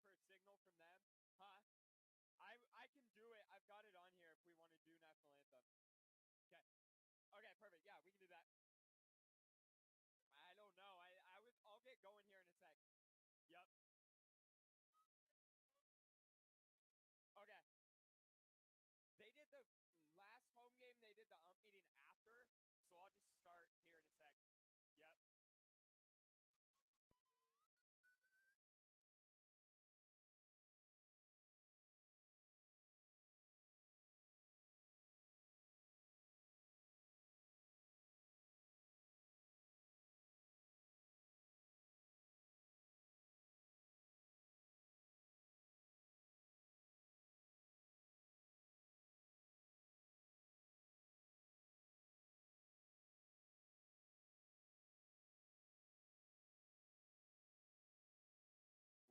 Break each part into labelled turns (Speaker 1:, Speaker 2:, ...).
Speaker 1: for a signal from them? Huh? I can do it. I've got it on here if we want to do national anthem. Okay. Okay, perfect. Yeah, we can do that. I don't know. I'll get going here in a sec. Yep. Okay. They did the last home game, they did the ump meeting after, so I'll just start here in a sec. Yep.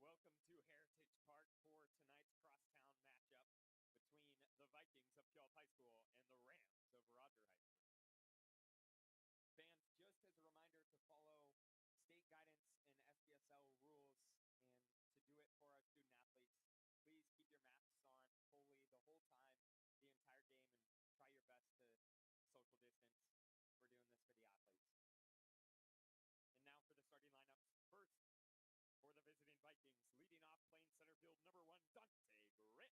Speaker 1: Welcome to Heritage Park for tonight's crosstown matchup between the Vikings of Puyallup High School and the Rams of Roger High School. Fans, just as a reminder to follow state guidance and SPSL rules and to do it for our student athletes, please keep your masks on fully the whole time, the entire game, and try your best to social distance. We're doing this for the athletes. And now for the starting lineups. First, for the visiting Vikings, leading off playing center field, number 1, Dante Grant.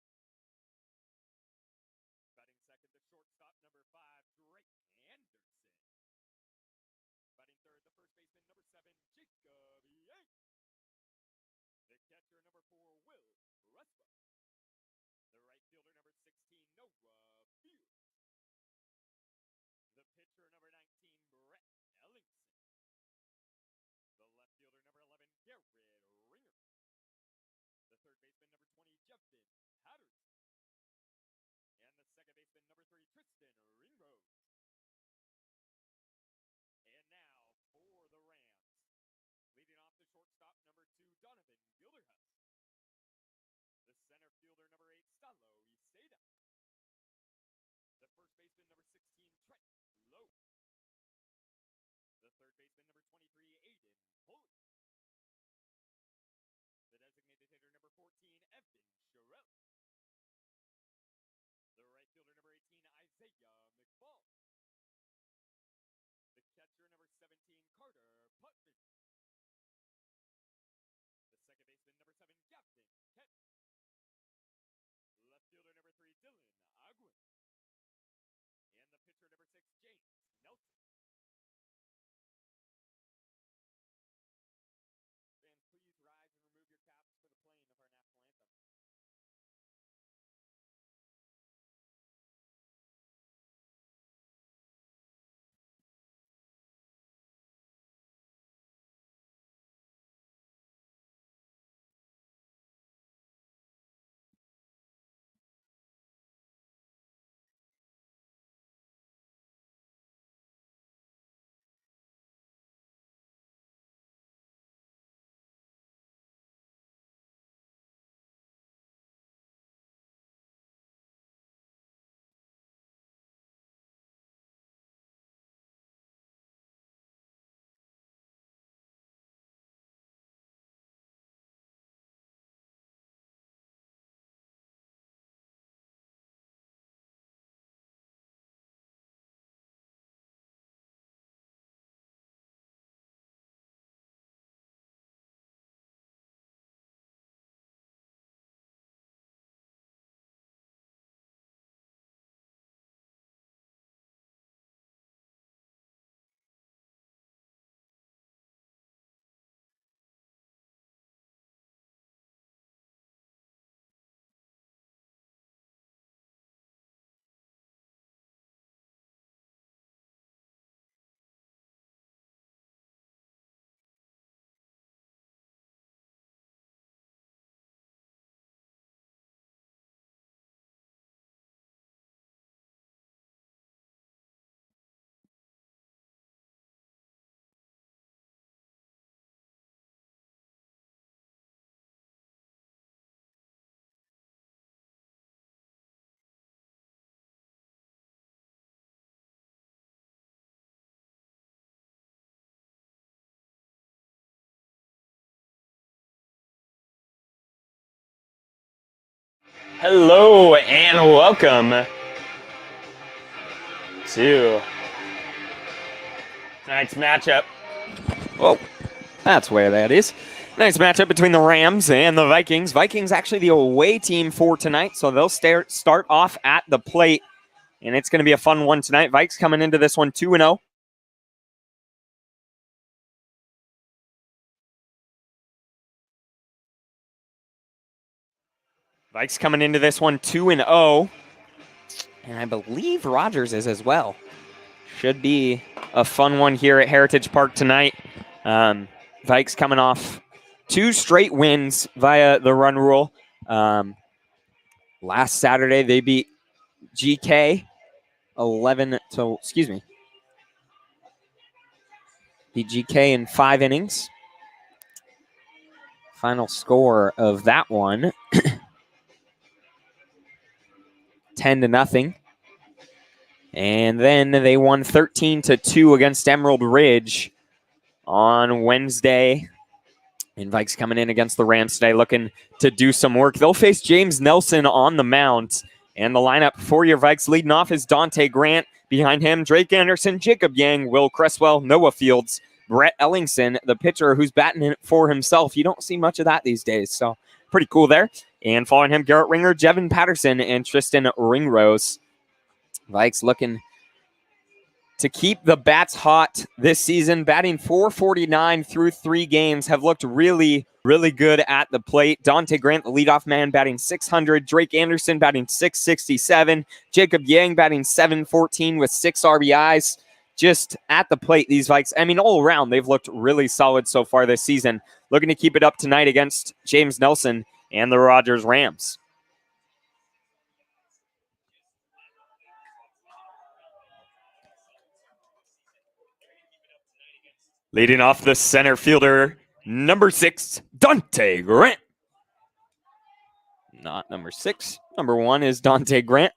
Speaker 1: Batting second, the shortstop, number 5, Drake Anderson. Batting third, the first baseman, number 7, Jacob Yates. The catcher, number 4, Will Ruswell. The right fielder, number 16, Noah Field. The pitcher, number 19, Brett Ellingson. The left fielder, number 11, Garrett Ringer. The third baseman, number 20, Jeffin Patterson. And the second baseman, number 3, Tristan Ringrose. And now for the Rams. Leading off the shortstop, number 2, Donovan Gilderhus. The center fielder, number 8, Stalo Iseda. The first baseman, number 16, Trent Lowe. The third baseman, number 23, Aiden Pulley. The designated hitter, number 14, Evan Sherrill. The right fielder, number 18, Isaiah McFall. The catcher, number 17, Carter Putman. The second baseman, number 7, Gavin Kent. Left fielder, number 3, Dylan Agwin. And the pitcher, number 6, James Nelson. Fans, please rise and remove your caps for the playing of our national anthem. Hello and welcome to tonight's matchup. Oh, that's where that is. Nice matchup between the Rams and the Vikings. Vikings actually the away team for tonight, so they'll start off at the plate, and it's going to be a fun one tonight. Vikes coming into this one 2-0. Vikes coming into this one 2-0, and I believe Rogers is as well. Should be a fun one here at Heritage Park tonight. Vikes coming off 2 straight wins via the run rule. Last Saturday they beat GK beat GK in 5 innings. Final score of that one 10-0. And then they won 13-2 against Emerald Ridge on Wednesday. And Vikes coming in against the Rams today looking to do some work. They'll face James Nelson on the mound. And the lineup for your Vikes leading off is Dante Grant. Behind him, Drake Anderson, Jacob Yang, Will Cresswell, Noah Fields, Brett Ellingson, the pitcher who's batting it for himself. You don't see much of that these days, so pretty cool there. And following him, Garrett Ringer, Jevin Patterson, and Tristan Ringrose. Vikes looking to keep the bats hot this season, batting .449 through 3 games, have looked really, really good at the plate. Dante Grant, the leadoff man, batting .600. Drake Anderson batting .667. Jacob Yang batting .714 with 6 RBIs. Just at the plate, these Vikes, I mean, all around, they've looked really solid so far this season. Looking to keep it up tonight against James Nelson and the Rogers Rams. Leading off the center fielder, number 6, Dante Grant. Not number 6. Number 1 is Dante Grant.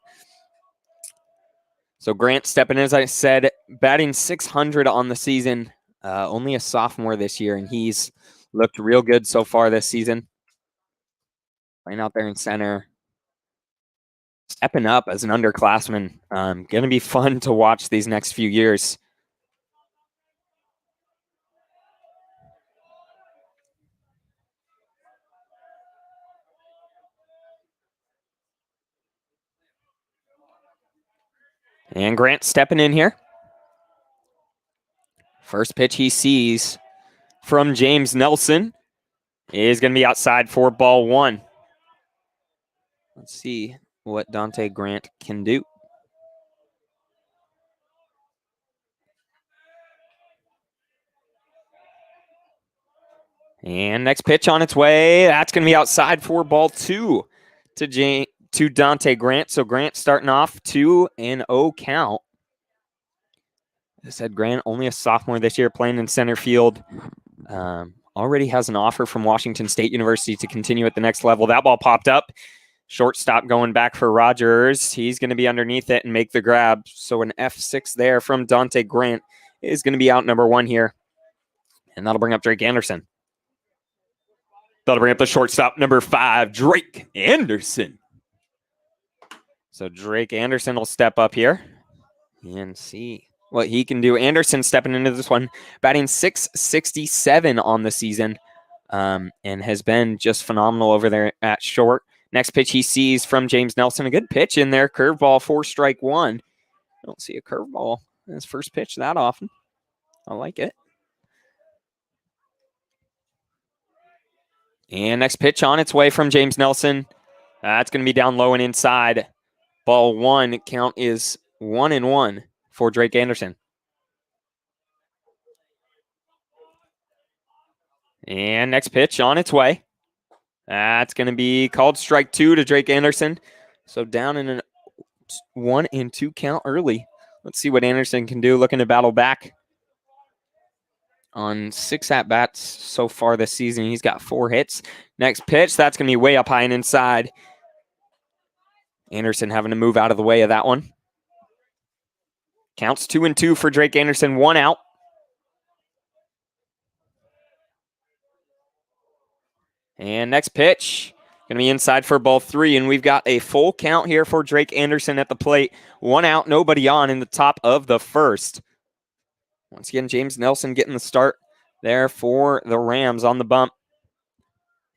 Speaker 1: So Grant stepping in, as I said, batting .600 on the season. Only a sophomore this year, and he's looked real good so far this season. Playing out there in center. Stepping up as an underclassman. Going to be fun to watch these next few years. And Grant stepping in here. First pitch he sees from James Nelson is going to be outside for ball 1. Let's see what Dante Grant can do. And next pitch on its way. That's going to be outside for ball 2 to Dante Grant. So Grant starting off 2-0 count. As I said, Grant only a sophomore this year, playing in center field. Already has an offer from Washington State University to continue at the next level. That ball popped up. Shortstop going back for Rogers. He's going to be underneath it and make the grab. So an F6 there from Dante Grant is going to be out number 1 here. And that'll bring up Drake Anderson. That'll bring up the shortstop, number 5, Drake Anderson. So Drake Anderson will step up here and see what he can do. Anderson stepping into this one, batting .667 on the season, and has been just phenomenal over there at short. Next pitch he sees from James Nelson. A good pitch in there. Curveball for strike 1. I don't see a curveball in his first pitch that often. I like it. And next pitch on its way from James Nelson. That's going to be down low and inside. Ball 1. Count is 1-1 for Drake Anderson. And next pitch on its way. That's going to be called strike 2 to Drake Anderson. So down in a 1-2 count early. Let's see what Anderson can do. Looking to battle back. On 6 at-bats so far this season, he's got 4 hits. Next pitch, that's going to be way up high and inside. Anderson having to move out of the way of that one. Counts 2-2 for Drake Anderson, 1 out. And next pitch,
Speaker 2: Going to be inside for ball 3, and we've got a full count here for Drake Anderson at the plate. 1 out, nobody on in the top of the first. Once again, James Nelson getting the start there for the Rams on the bump.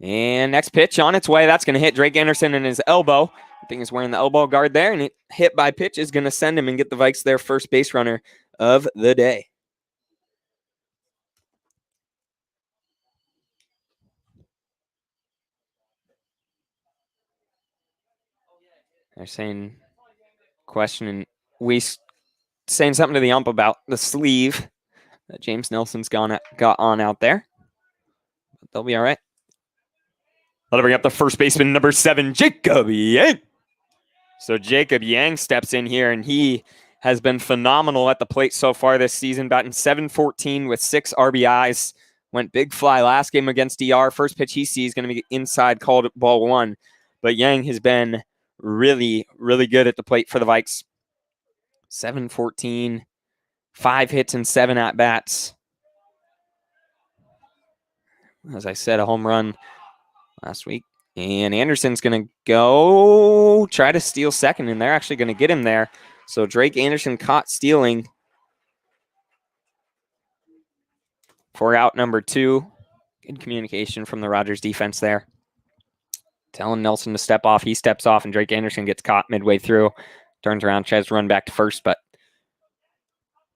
Speaker 2: And next pitch on its way. That's going to hit Drake Anderson in his elbow. I think he's wearing the elbow guard there, and it hit by pitch is going to send him and get the Vikes their first base runner of the day. They're saying, questioning, saying something to the ump about the sleeve that James Nelson's got on out there. But they'll be all right. That'll bring up the first baseman, number 7, Jacob Yang. So Jacob Yang steps in here, and he has been phenomenal at the plate so far this season, batting .714 with 6 RBIs. Went big fly last game against DR. First pitch he sees is going to be inside, called ball 1. But Yang has been really, really good at the plate for the Vikes. .714, 5 hits and 7 at-bats. As I said, a home run last week. And Anderson's going to go try to steal second, and they're actually going to get him there. So Drake Anderson caught stealing for out number 2. Good communication from the Rogers defense there. Telling Nelson to step off. He steps off, and Drake Anderson gets caught midway through. Turns around, tries to run back to first, but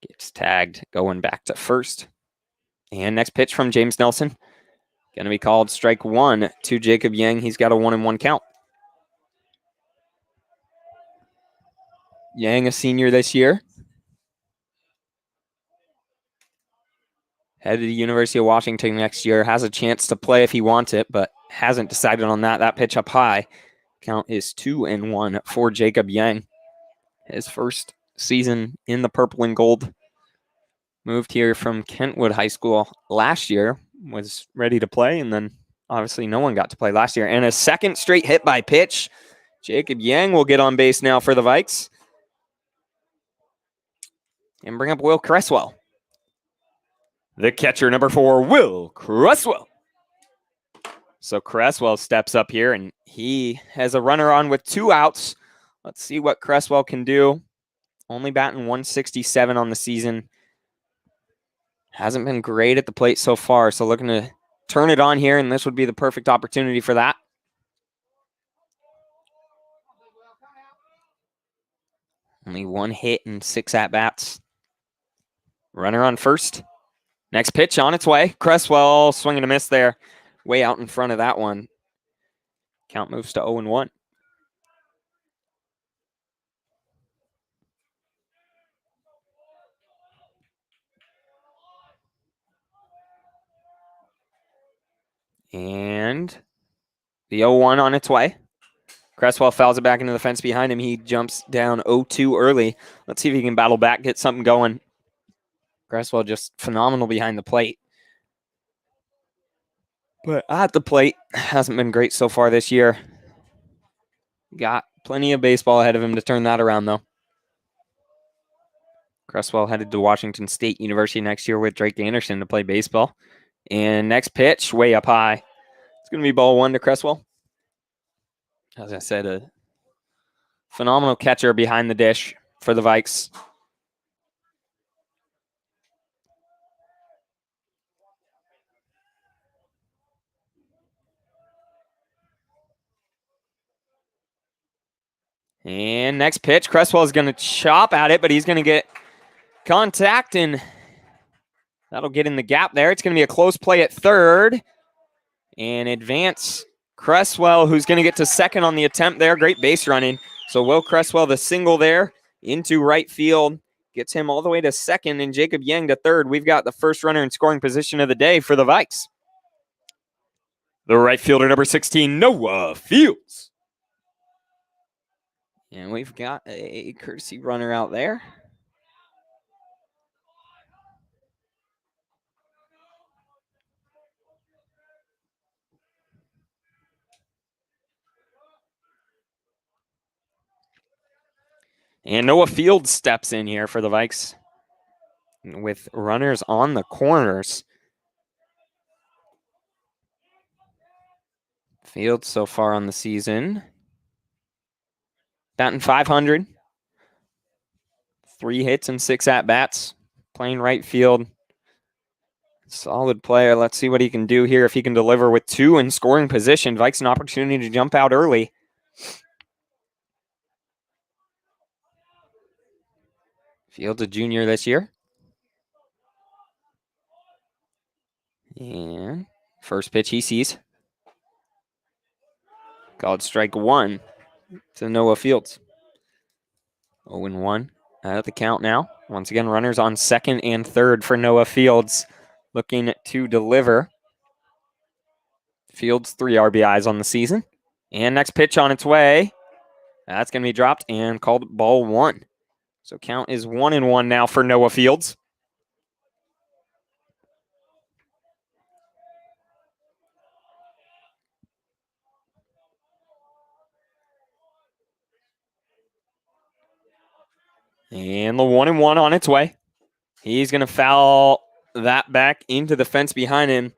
Speaker 2: gets tagged going back to first. And next pitch from James Nelson. Going to be called strike 1 to Jacob Yang. He's got a 1-1 count. Yang, a senior this year. Headed to the University of Washington next year. Has a chance to play if he wants it, but hasn't decided on that. That pitch up high. Count is 2-1 for Jacob Yang. His first season in the purple and gold. Moved here from Kentwood High School last year. Was ready to play, and then obviously no one got to play last year. And a second straight hit by pitch. Jacob Yang will get on base now for the Vikes. And bring up Will Cresswell. The catcher, number 4, Will Cresswell. So Cresswell steps up here, and he has a runner on with 2 outs. Let's see what Cresswell can do. Only batting .167 on the season. Hasn't been great at the plate so far, so looking to turn it on here, and this would be the perfect opportunity for that. Only 1 hit and 6 at-bats. Runner on first. Next pitch on its way. Cresswell swinging a miss there. Way out in front of that one. Count moves to 0-1. And the 0-1 on its way. Cresswell fouls it back into the fence behind him. He jumps down 0-2 early. Let's see if he can battle back, get something going. Cresswell just phenomenal behind the plate. But at the plate, hasn't been great so far this year. Got plenty of baseball ahead of him to turn that around, though. Cresswell headed to Washington State University next year with Drake Anderson to play baseball. And next pitch, way up high. It's going to be ball 1 to Cresswell. As I said, a phenomenal catcher behind the dish for the Vikes. And next pitch, Cresswell is going to chop at it, but he's going to get contact, and that'll get in the gap there. It's going to be a close play at third. And advance Cresswell, who's going to get to second on the attempt there. Great base running. So Will Cresswell, the single there into right field, gets him all the way to second, and Jacob Yang to third. We've got the first runner in scoring position of the day for the Vikes. The right fielder, number 16, Noah Fields. And we've got a courtesy runner out there. And Noah Fields steps in here for the Vikes with runners on the corners. Fields so far on the season, batting .500, 3 hits and 6 at-bats, playing right field. Solid player. Let's see what he can do here. If he can deliver with 2 in scoring position, Vikes an opportunity to jump out early. Fields a junior this year. And first pitch he sees. Called strike 1 to Noah Fields. 0-1 at the count now. Once again, runners on second and third for Noah Fields, looking to deliver. Fields 3 RBIs on the season. And next pitch on its way. That's going to be dropped and called ball 1. So count is 1-1 now for Noah Fields. And the 1-1 on its way. He's going to foul that back into the fence behind him.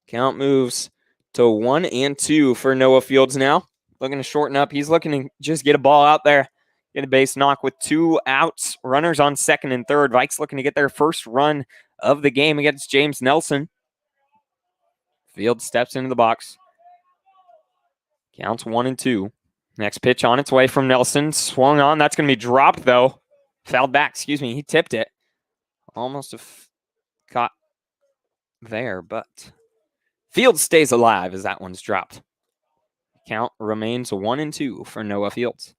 Speaker 2: Count moves to 1-2 for Noah Fields now. Looking to shorten up. He's looking to just get a ball out there. Get a base knock with 2 outs. Runners on second and third. Vikes looking to get their first run of the game against James Nelson. Fields steps into the box. Counts 1-2. Next pitch on its way from Nelson. Swung on. That's going to be dropped, though. Fouled back. Excuse me. He tipped it. Almost caught there, but Fields stays alive as that one's dropped. Count remains 1-2 for Noah Fields.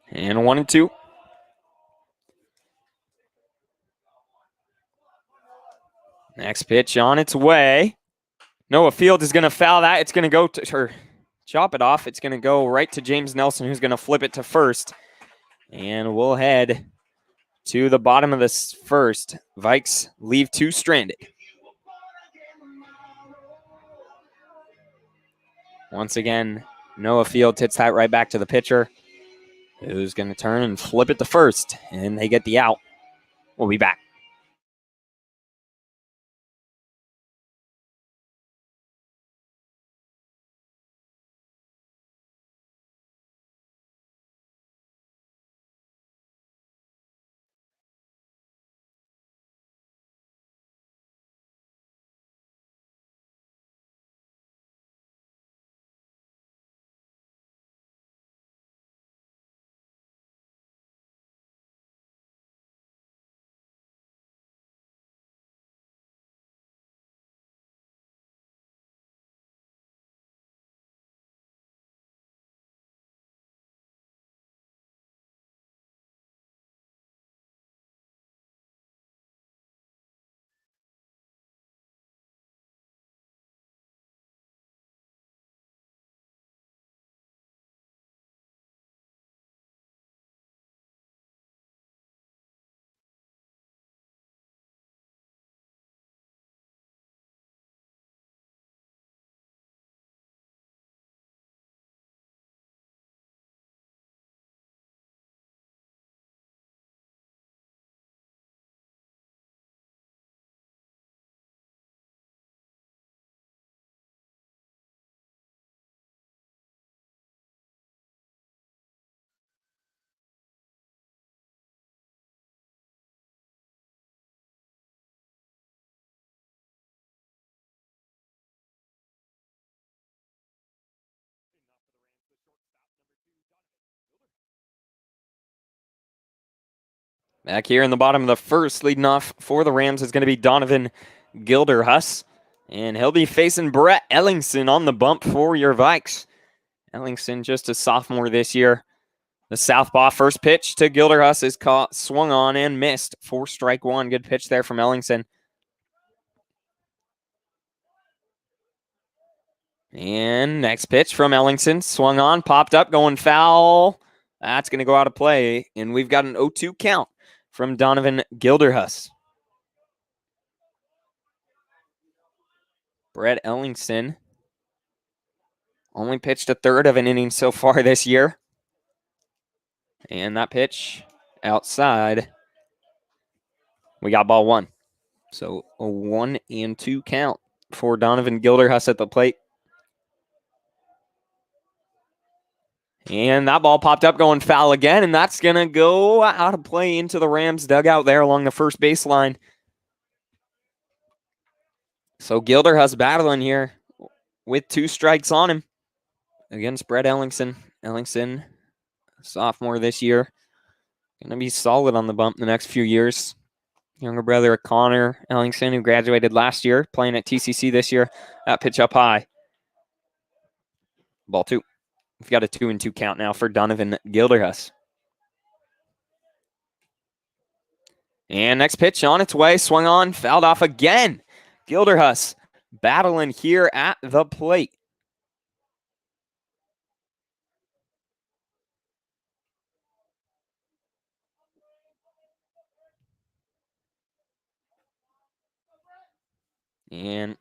Speaker 2: And 1-2. Next pitch on its way. Noah Fields is going to foul that. It's going to go or chop it off. It's going to go right to James Nelson, who's going to flip it to first. And we'll head to the bottom of this first. Vikes leave 2 stranded. Once again, Noah Fields hits that right back to the pitcher, who's going to turn and flip it to first. And they get the out. We'll be back. Back here in the bottom of the first, leading off for the Rams is going to be Donovan Gilderhus. And he'll be facing Brett Ellingson on the bump for your Vikes. Ellingson just a sophomore this year. The southpaw first pitch to Gilderhus is caught, swung on, and missed for strike 1. Good pitch there from Ellingson. And next pitch from Ellingson. Swung on, popped up, going foul. That's going to go out of play. And we've got an 0-2 count from Donovan Gilderhus. Brett Ellingson only pitched a third of an inning so far this year. And that pitch outside. We got ball one. So a 1-2 count for Donovan Gilderhus at the plate. And that ball popped up going foul again, and that's going to go out of play into the Rams dugout there along the first baseline. So Gilderhus battling here with 2 strikes on him against Brett Ellingson. Ellingson, sophomore this year, going to be solid on the bump the next few years. Younger brother of Connor Ellingson, who graduated last year, playing at TCC this year. That pitch up high. Ball 2. We've got a 2-2 count now for Donovan Gilderhus. And next pitch on its way, swung on, fouled off again. Gilderhus battling here at the plate. And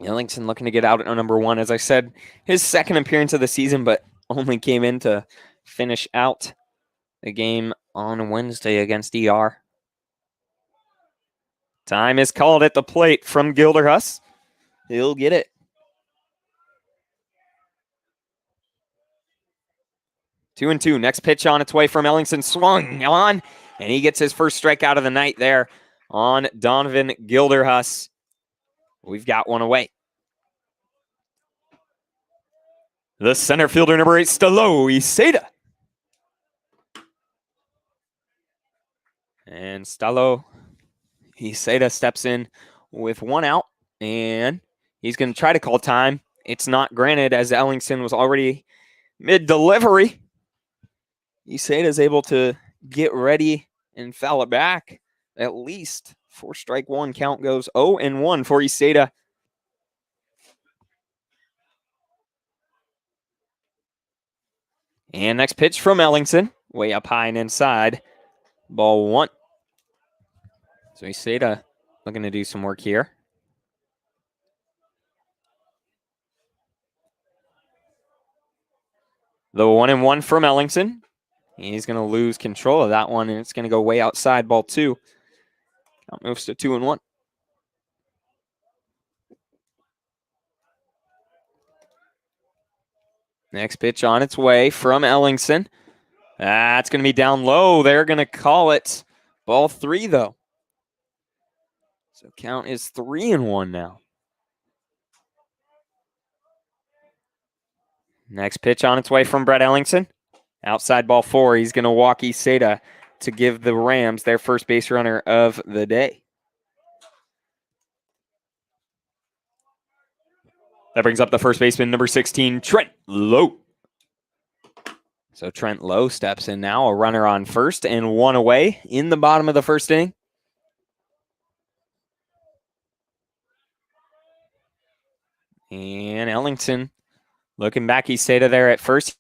Speaker 2: Ellingson looking to get out at number 1. As I said, his second appearance of the season, but only came in to finish out the game on Wednesday against ER. Time is called at the plate from Gilderhus. He'll get it. 2-2. Next pitch on its way from Ellingson. Swung on, and he gets his first strikeout of the night there on Donovan Gilderhus. We've got one away. The center fielder, number 8, Stalo Iseda. And Stalo Iseda steps in with 1 out, and he's going to try to call time. It's not granted as Ellingson was already mid-delivery. Iseda is able to get ready and foul it back. At least 4 strike 1 count goes 0-1 for Iseda. And next pitch from Ellingson, way up high and inside. Ball 1. So Iseda looking to do some work here. The 1-1 from Ellingson. He's going to lose control of that one, and it's going to go way outside. Ball 2. Count moves to 2-1. Next pitch on its way from Ellingson. That's going to be down low. They're going to call it ball 3, though. So count is 3-1 now. Next pitch on its way from Brett Ellingson. Outside ball 4. He's going to walk Iseda to give the Rams their first base runner of the day. That brings up the first baseman, number 16, Trent Lowe. So Trent Lowe steps in now, a runner on first and 1 away in the bottom of the first inning. And Ellingson looking back, Iseda there at first.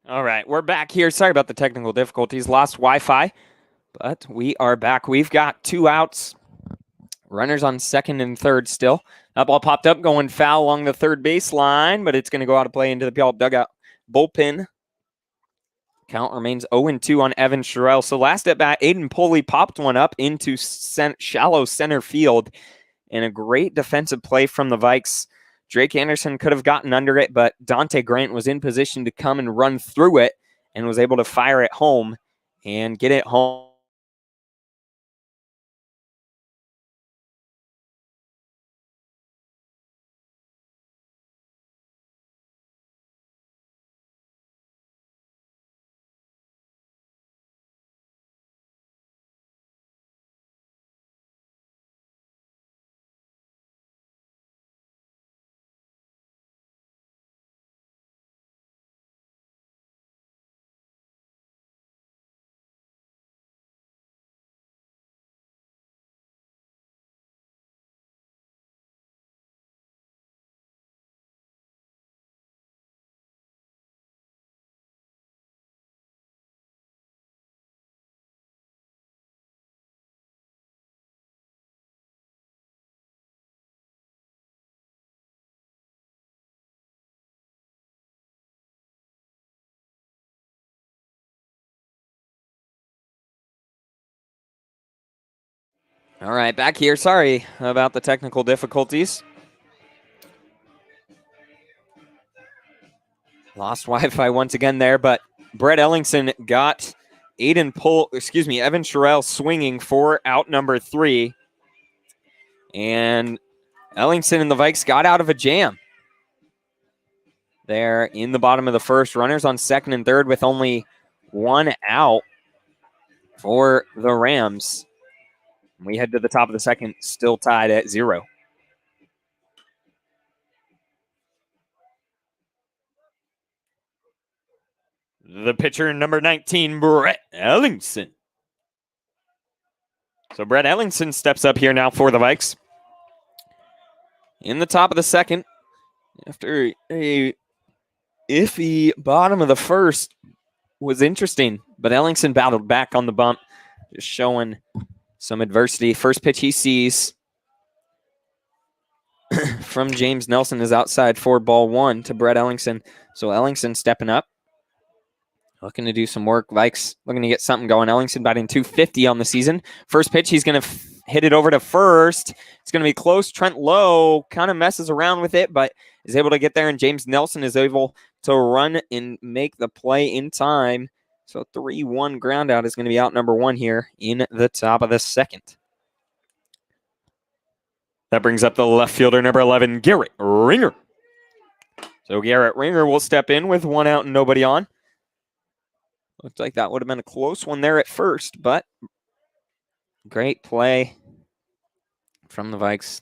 Speaker 2: All right, we're back here. Sorry about the technical difficulties. Lost Wi-Fi, but we are back. We've got 2 outs. Runners on second and third still. That ball popped up, going foul along the third baseline, but it's going to go out of play into the Puyallup dugout. Bullpen. Count remains 0-2 on Evan Sherrill. So last at bat, Aiden Pulley popped one up into shallow center field, and a great defensive play from the Vikes. Drake Anderson could have gotten under it, but Dante Grant was in position to come and run through it and was able to fire it home and get it home. All right, back here. Sorry about the technical difficulties. Lost Wi-Fi once again there, but Brett Ellingson got Evan Sherrill swinging for out number 3. And Ellingson and the Vikes got out of a jam there in the bottom of the first. Runners on second and third with only 1 out for the Rams. We head to the top of the second, still tied at 0. The pitcher, number 19, Brett Ellingson. So Brett Ellingson steps up here now for the Vikes. In the top of the second, after a iffy bottom of the first, was interesting, but Ellingson battled back on the bump, just showing some adversity. First pitch he sees from James Nelson is outside for ball 1 to Brett Ellingson. So Ellingson stepping up, looking to do some work. Vikes looking to get something going. Ellingson batting .250 on the season. First pitch, he's going to hit it over to first. It's going to be close. Trent Lowe kind of messes around with it, but is able to get there, and James Nelson is able to run and make the play in time. So 3-1 ground out is going to be out number 1 here in the top of the second. That brings up the left fielder, number 11, Garrett Ringer. So Garrett Ringer will step in with 1 out and nobody on. Looked like that would have been a close one there at first, but great play from the Vikes,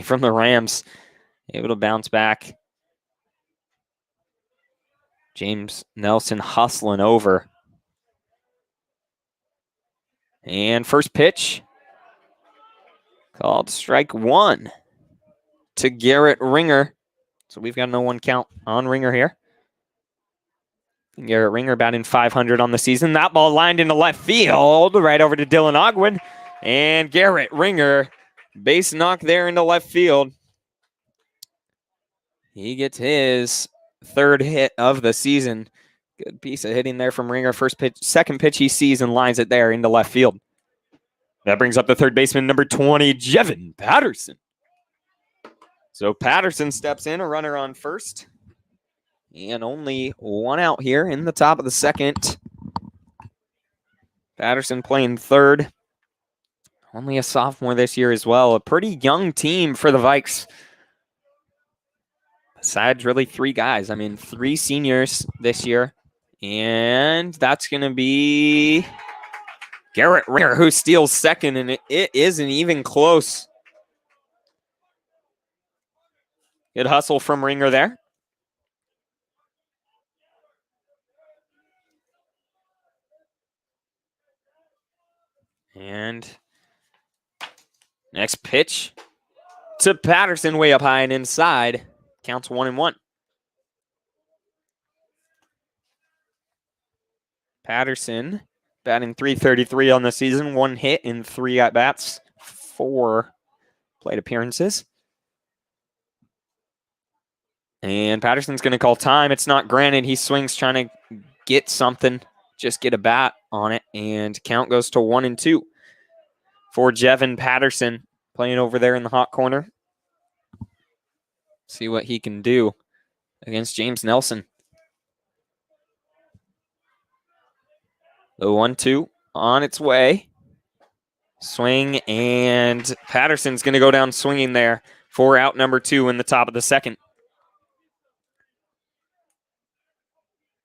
Speaker 2: from the Rams. Able to bounce back. James Nelson hustling over. And first pitch, called strike 1 to Garrett Ringer. So we've got no 1 count on Ringer here. Garrett Ringer batting .500 on the season. That ball lined into left field, right over to Dylan Ogwin. And Garrett Ringer, base knock there into left field. He gets his 3rd hit of the season. Good piece of hitting there from Ringer. Second pitch he sees and lines it there into left field. That brings up the third baseman, number 20, Jevin Patterson. So Patterson steps in, a runner on first. And only 1 out here in the top of the second. Patterson playing third. Only a sophomore this year as well. A pretty young team for the Vikes. Besides really 3 guys. 3 seniors this year. And that's going to be Garrett Ringer, who steals second, and it isn't even close. Good hustle from Ringer there. And next pitch to Patterson, way up high and inside. Counts 1-1. Patterson batting .333 on the season, 1 hit in 3 at-bats, 4 plate appearances. And Patterson's going to call time. It's not granted. He swings trying to get something, just get a bat on it, and count goes to 1-2 for Jevin Patterson playing over there in the hot corner. See what he can do against James Nelson. The 1-2 on its way. Swing, and Patterson's going to go down swinging there for out number 2 in the top of the second.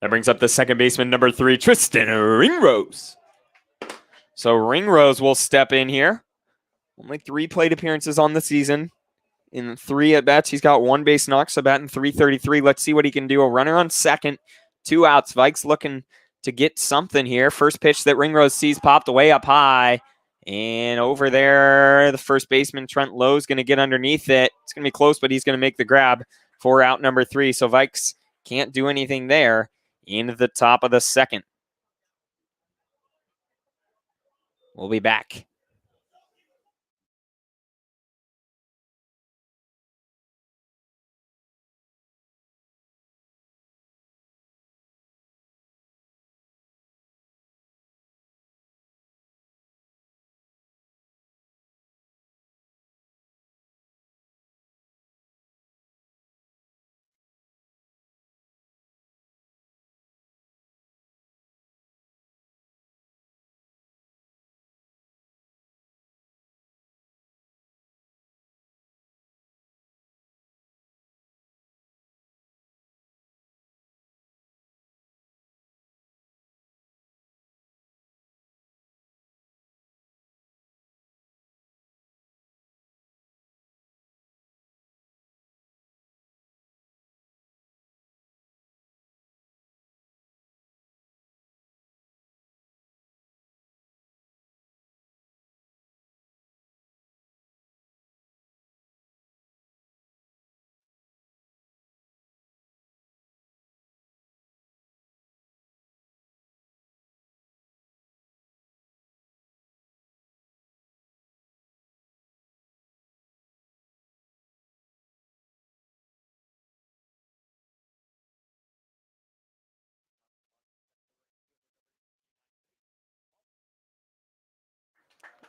Speaker 2: That brings up the second baseman, number 3, Tristan Ringrose. So Ringrose will step in here. Only 3 plate appearances on the season. In 3 at-bats, he's got 1 base knock, so batting .333. Let's see what he can do. A runner on second, 2 outs. Vikes looking to get something here. First pitch that Ringrose sees popped way up high. And over there, the first baseman, Trent Lowe's going to get underneath it. It's going to be close, but he's going to make the grab for out number 3. So Vikes can't do anything there in the top of the second. We'll be back.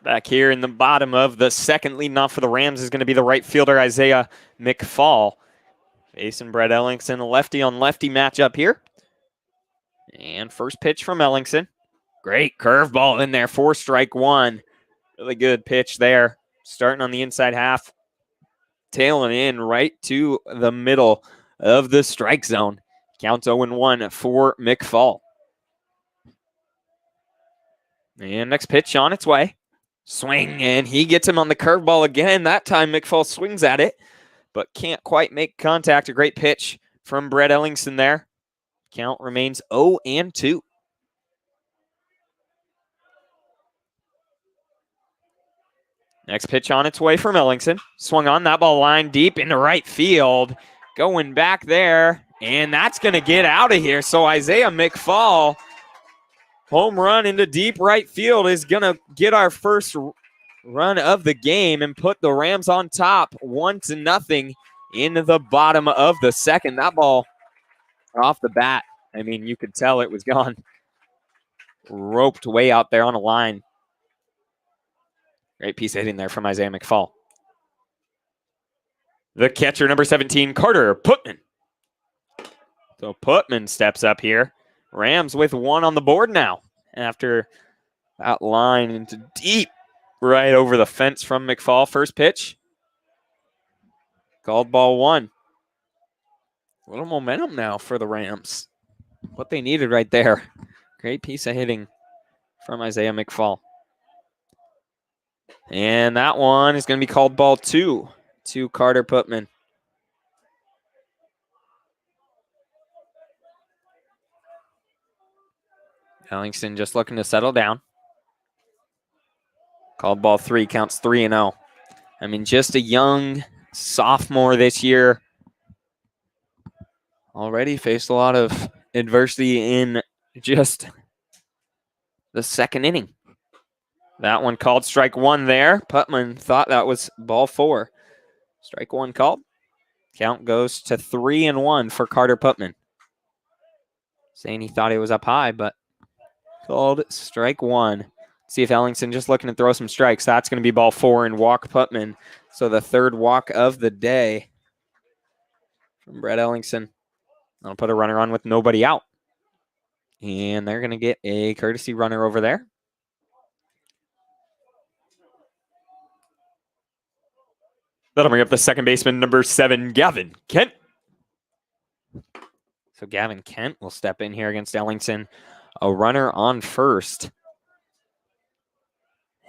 Speaker 2: Back here in the bottom of the second, leading off for the Rams is going to be the right fielder, Isaiah McFall. Facing Brett Ellingson, a lefty-on-lefty matchup here. And first pitch from Ellingson. Great curveball in there, 4-strike-1. Really good pitch there. Starting on the inside half. Tailing in right to the middle of the strike zone. Count 0-1 for McFall. And next pitch on its way. Swing, and he gets him on the curveball again. That time McFall swings at it, but can't quite make contact. A great pitch from Brett Ellingson there. Count remains 0-2. Next pitch on its way from Ellingson. Swung on, that ball line deep into right field. Going back there, and that's going to get out of here. So Isaiah McFall, home run into deep right field, is going to get our first run of the game and put the Rams on top 1-0 in the bottom of the second. That ball off the bat, I mean, you could tell it was gone. Roped way out there on a line. Great piece of hitting there from Isaiah McFall. The catcher, number 17, Carter Putman. So Putman steps up here. Rams with 1 on the board now after that line into deep right over the fence from McFall. First pitch. Called ball 1. A little momentum now for the Rams. What they needed right there. Great piece of hitting from Isaiah McFall. And that one is going to be called ball 2 to Carter Putman. Ellingson just looking to settle down. Called ball 3, counts 3-0. I mean, just a young sophomore this year. Already faced a lot of adversity in just the second inning. That one called strike one there. Putman thought that was ball four. Strike one called. Count goes to 3-1 for Carter Putman. Saying he thought he was up high, but called strike one. See if Ellingson just looking to throw some strikes. That's going to be ball four and walk Putman. So the third walk of the day from Brett Ellingson. I'll put a runner on with nobody out. And they're going to get a courtesy runner over there.
Speaker 1: That'll bring up the second baseman, number 7, Gavin Kent.
Speaker 2: So Gavin Kent will step in here against Ellingson. A runner on first.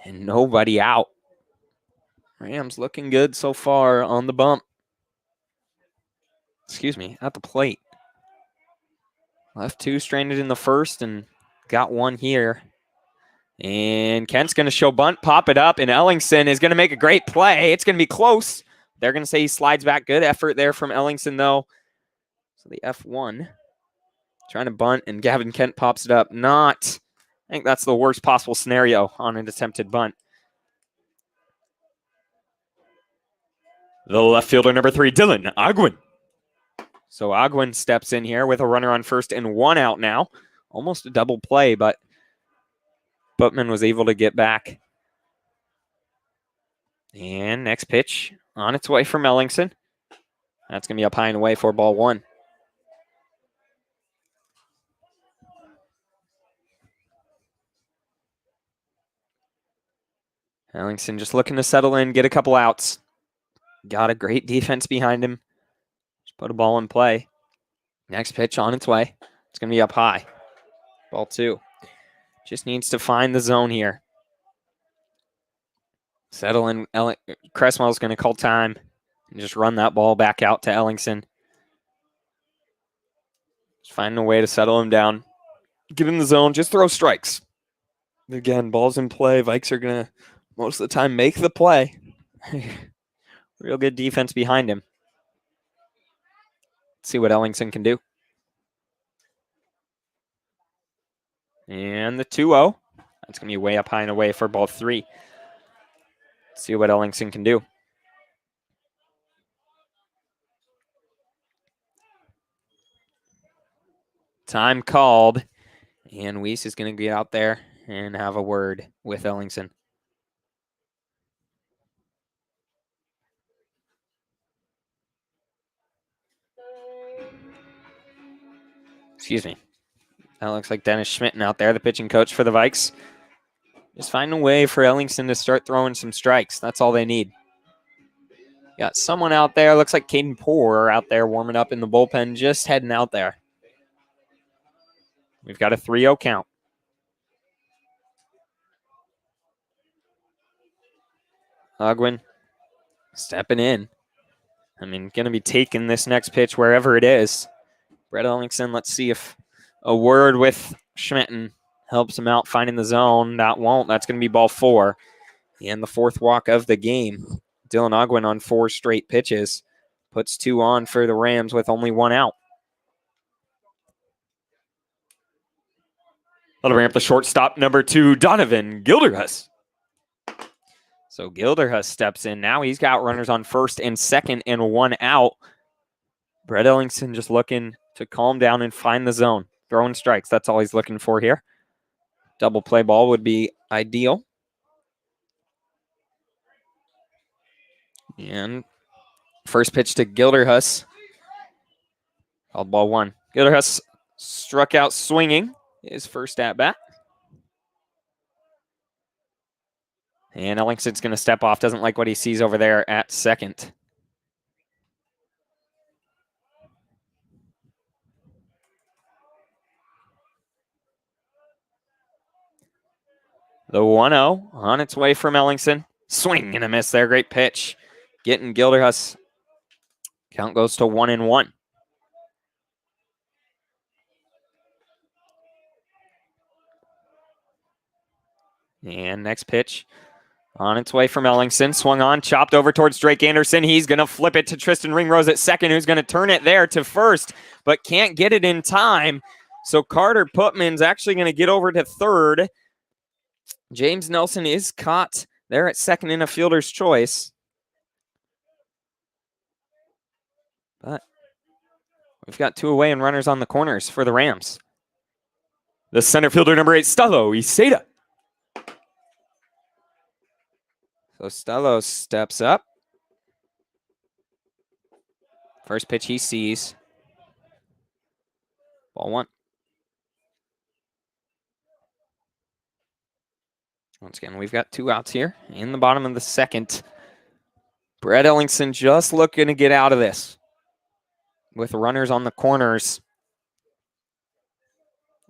Speaker 2: And nobody out. Rams looking good so far on the bump. Excuse me, at the plate. Left two stranded in the first and got one here. And Kent's going to show bunt, pop it up, and Ellingson is going to make a great play. It's going to be close. They're going to say he slides back. Good effort there from Ellingson, though. So the F1 trying to bunt, and Gavin Kent pops it up. I think that's the worst possible scenario on an attempted bunt.
Speaker 1: The left fielder, number 3, Dylan Agwin.
Speaker 2: So Agwin steps in here with a runner on first and one out now. Almost a double play, but Putman was able to get back. And next pitch on its way from Ellingson. That's going to be up high and away for ball one. Ellingson just looking to settle in, get a couple outs. Got a great defense behind him. Just put a ball in play. Next pitch on its way. It's going to be up high. Ball two. Just needs to find the zone here. Settle in. Cresswell's going to call time and just run that ball back out to Ellingson. Just finding a way to settle him down. Get in the zone. Just throw strikes. Again, ball's in play. Vikes are going to, most of the time, make the play. Real good defense behind him. Let's see what Ellingson can do. And the 2-0. That's going to be way up high and away for ball three. Let's see what Ellingson can do. Time called. And Weiss is going to get out there and have a word with Ellingson. Excuse me. That looks like Dennis Schmitten out there, the pitching coach for the Vikes. Just find a way for Ellingson to start throwing some strikes. That's all they need. Got someone out there. Looks like Caden Poor out there warming up in the bullpen, just heading out there. We've got a 3-0 count. Agwin stepping in. Going to be taking this next pitch wherever it is. Brett Ellingson, let's see if a word with Schmitten helps him out finding the zone. That won't. That's going to be ball four. And the fourth walk of the game. Dylan Agwin on 4 straight pitches. Puts 2 on for the Rams with only 1 out.
Speaker 1: That'll bring up the shortstop, number 2, Donovan Gilderhus.
Speaker 2: So Gilderhus steps in. Now he's got runners on first and second and 1 out. Brett Ellingson just looking to calm down and find the zone. Throwing strikes. That's all he's looking for here. Double play ball would be ideal. And first pitch to Gilderhus. Called ball 1. Gilderhus struck out swinging his first at bat. And Ellingson's going to step off. Doesn't like what he sees over there at second. The 1-0 on its way from Ellingson. Swing and a miss there. Great pitch. Getting Gilderhus. Count goes to 1-1. And next pitch on its way from Ellingson. Swung on, chopped over towards Drake Anderson. He's going to flip it to Tristan Ringrose at second, who's going to turn it there to first, but can't get it in time. So Carter Putman's actually going to get over to third. James Nelson is caught there at second in a fielder's choice. But we've got 2 away and runners on the corners for the Rams. The center fielder, number 8, Stalo Iseda. So Stalo steps up. First pitch he sees. Ball 1. Once again, we've got 2 outs here in the bottom of the second. Brett Ellingson just looking to get out of this with runners on the corners.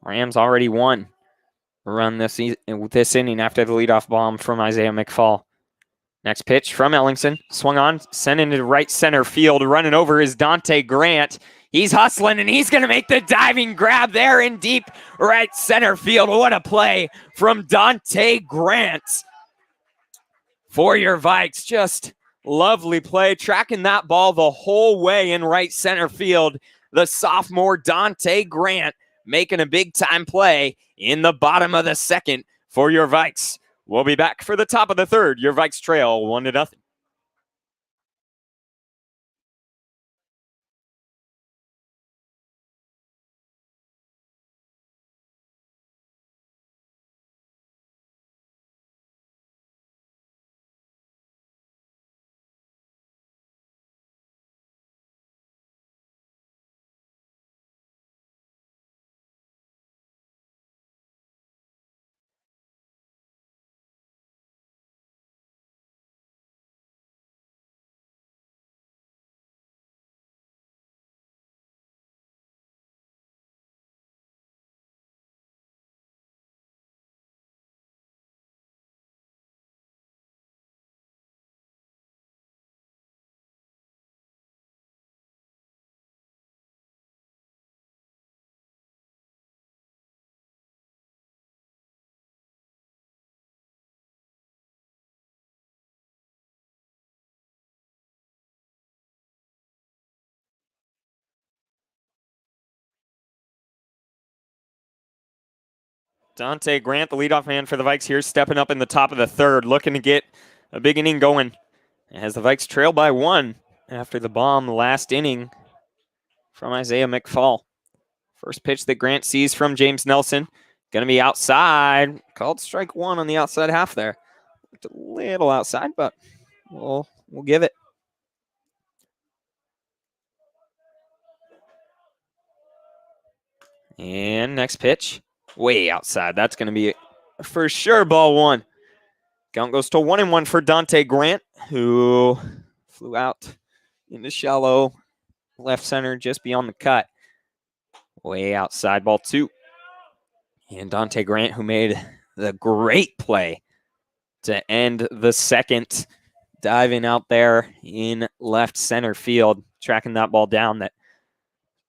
Speaker 2: Rams already won a run this inning after the leadoff bomb from Isaiah McFall. Next pitch from Ellingson. Swung on, sent into right center field. Running over is Dante Grant. He's hustling, and he's going to make the diving grab there in deep right center field. What a play from Dante Grant for your Vikes. Just lovely play, tracking that ball the whole way in right center field. The sophomore Dante Grant making a big-time play in the bottom of the second for your Vikes. We'll be back for the top of the third. Your Vikes trail 1-0. Dante Grant, the leadoff man for the Vikes here, stepping up in the top of the third, looking to get a big inning going. As the Vikes trail by 1 after the bomb last inning from Isaiah McFall. First pitch that Grant sees from James Nelson. Going to be outside. Called strike 1 on the outside half there. Looked a little outside, but we'll give it. And next pitch, way outside. That's going to be for sure ball 1. Count goes to 1-1 for Dante Grant, who flew out into shallow left center just beyond the cut. Way outside, ball 2. And Dante Grant, who made the great play to end the second, diving out there in left center field, tracking that ball down that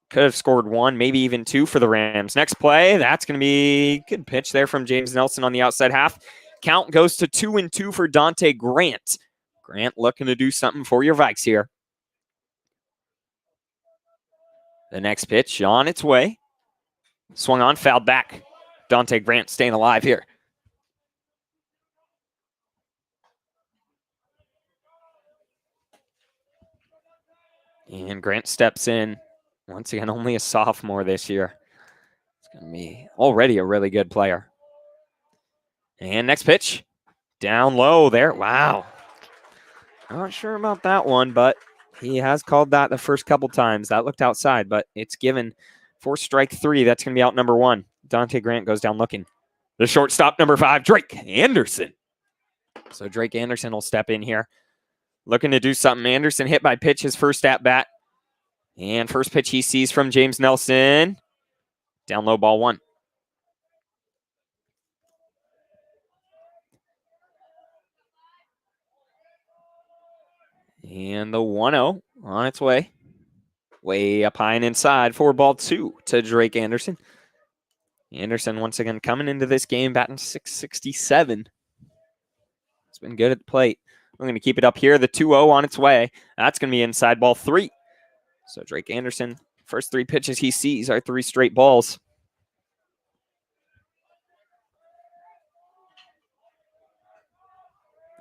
Speaker 2: could have scored 1, maybe even 2 for the Rams. Next play, that's going to be a good pitch there from James Nelson on the outside half. Count goes to 2-2 for Dante Grant. Grant looking to do something for your Vikes here. The next pitch on its way. Swung on, fouled back. Dante Grant staying alive here. And Grant steps in. Once again, only a sophomore this year. It's going to be already a really good player. And next pitch. Down low there. Wow. Not sure about that one, but he has called that the first couple times. That looked outside, but it's given for strike 3. That's going to be out number 1. Dante Grant goes down looking. The shortstop, number 5, Drake Anderson. So Drake Anderson will step in here. Looking to do something. Anderson hit by pitch his first at bat. And first pitch he sees from James Nelson. Down low, ball 1. And the 1-0 on its way. Way up high and inside for ball 2 to Drake Anderson. Anderson once again coming into this game batting .667. It's been good at the plate. We're going to keep it up here. The 2-0 on its way. That's going to be inside, ball 3. So Drake Anderson, first 3 pitches he sees are 3 straight balls.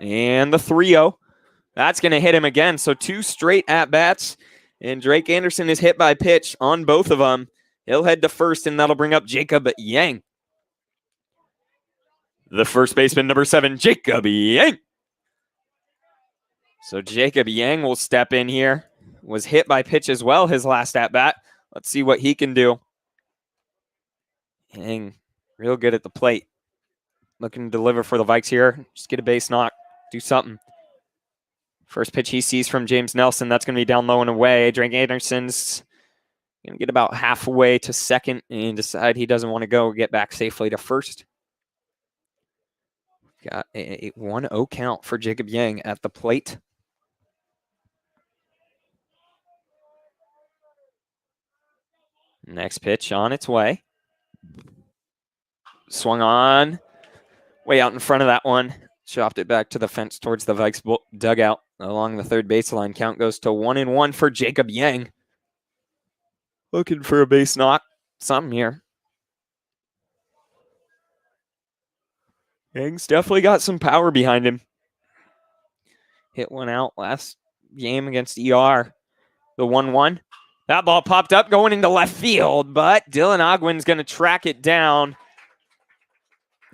Speaker 2: And the 3-0. That's going to hit him again. So 2 straight at-bats. And Drake Anderson is hit by pitch on both of them. He'll head to first, and that'll bring up Jacob Yang. The first baseman, number 7, Jacob Yang. So Jacob Yang will step in here. Was hit by pitch as well his last at-bat. Let's see what he can do. Yang, real good at the plate. Looking to deliver for the Vikes here. Just get a base knock. Do something. First pitch he sees from James Nelson. That's going to be down low and away. Drake Anderson's going to get about halfway to second and decide he doesn't want to go. Get back safely to first. Got a 1-0 count for Jacob Yang at the plate. Next pitch on its way. Swung on. Way out in front of that one. Chopped it back to the fence towards the Vikes dugout along the third baseline. Count goes to 1-1 for Jacob Yang. Looking for a base knock. Something here. Yang's definitely got some power behind him. Hit one out last game against ER. The 1-1. That ball popped up going into left field, but Dylan Ogwin's going to track it down.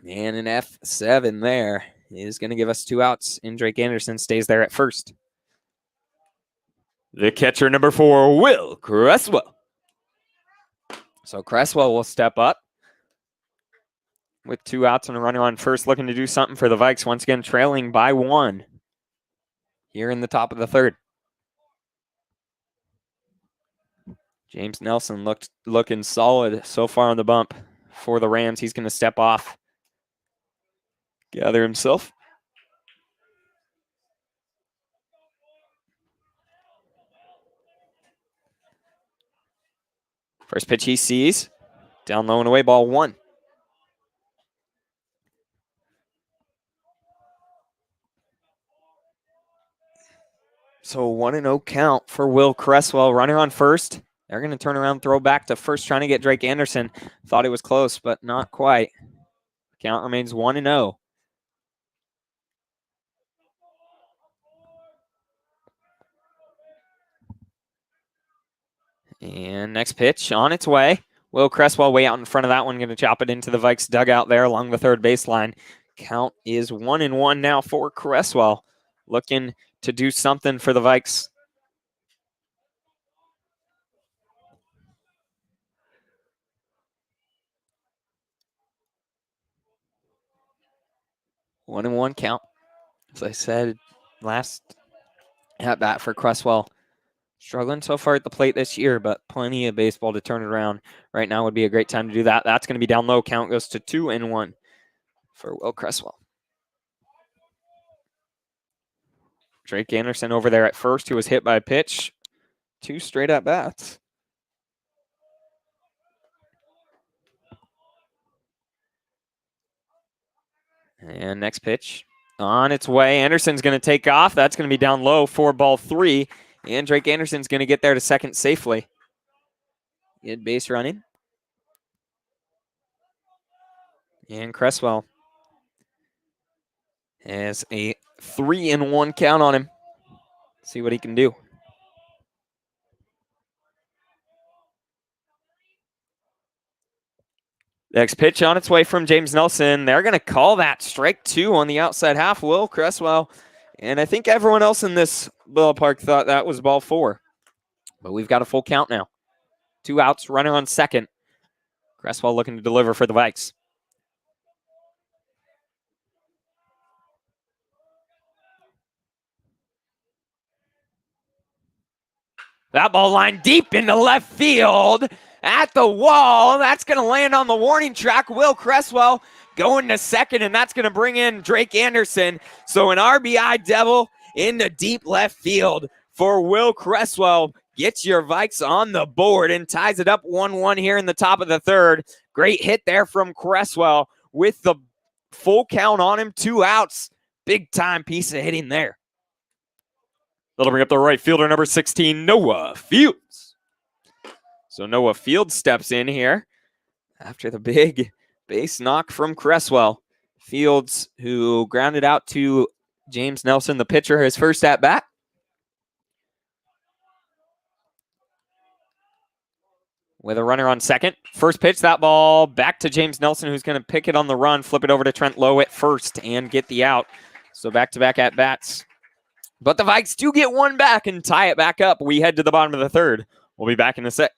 Speaker 2: And an F7 there is going to give us 2 outs, and Drake Anderson stays there at first. The catcher, number 4, Will Cresswell. So Cresswell will step up with 2 outs and a runner on first, looking to do something for the Vikes. Once again, trailing by 1 here in the top of the third. James Nelson looking solid so far on the bump for the Rams. He's going to step off, gather himself. First pitch he sees, down low and away, ball 1. So 1-0 count for Will Cresswell. Runner on first. They're going to turn around, throw back to first, trying to get Drake Anderson. Thought it was close, but not quite. Count remains 1-0. And next pitch on its way. Will Cresswell way out in front of that one. Going to chop it into the Vikes dugout there along the third baseline. Count is 1-1 now for Cresswell. Looking to do something for the Vikes. One and one count. As I said, last at bat for Cresswell. Struggling so far at the plate this year, but plenty of baseball to turn it around. Right now would be a great time to do that. That's going to be down low. Count goes to 2-1 for Will Cresswell. Drake Anderson over there at first, who was hit by a pitch. 2 straight at bats. And next pitch on its way. Anderson's going to take off. That's going to be down low for ball 3. And Drake Anderson's going to get there to second safely. Good base running. And Cresswell has a 3-1 count on him. See what he can do. Next pitch on its way from James Nelson. They're going to call that strike 2 on the outside half. Will Cresswell. And I think everyone else in this ballpark thought that was ball 4. But we've got a full count now. 2 outs, runner on second. Cresswell looking to deliver for the Vikes. That ball lined deep into left field at the wall. That's going to land on the warning track. Will Cresswell going to second, and that's going to bring in Drake Anderson. So an RBI double into deep left field for Will Cresswell. Gets your Vikes on the board and ties it up 1-1 here in the top of the third. Great hit there from Cresswell with the full count on him. 2 outs. Big time piece of hitting there. That'll bring up the right fielder, number 16, Noah Fields. So Noah Fields steps in here after the big base knock from Cresswell. Fields, who grounded out to James Nelson, the pitcher, his first at bat. With a runner on second. First pitch, that ball back to James Nelson, who's going to pick it on the run, flip it over to Trent Lowe at first, and get the out. So back-to-back at-bats. But the Vikes do get one back and tie it back up. We head to the bottom of the third. We'll be back in a sec.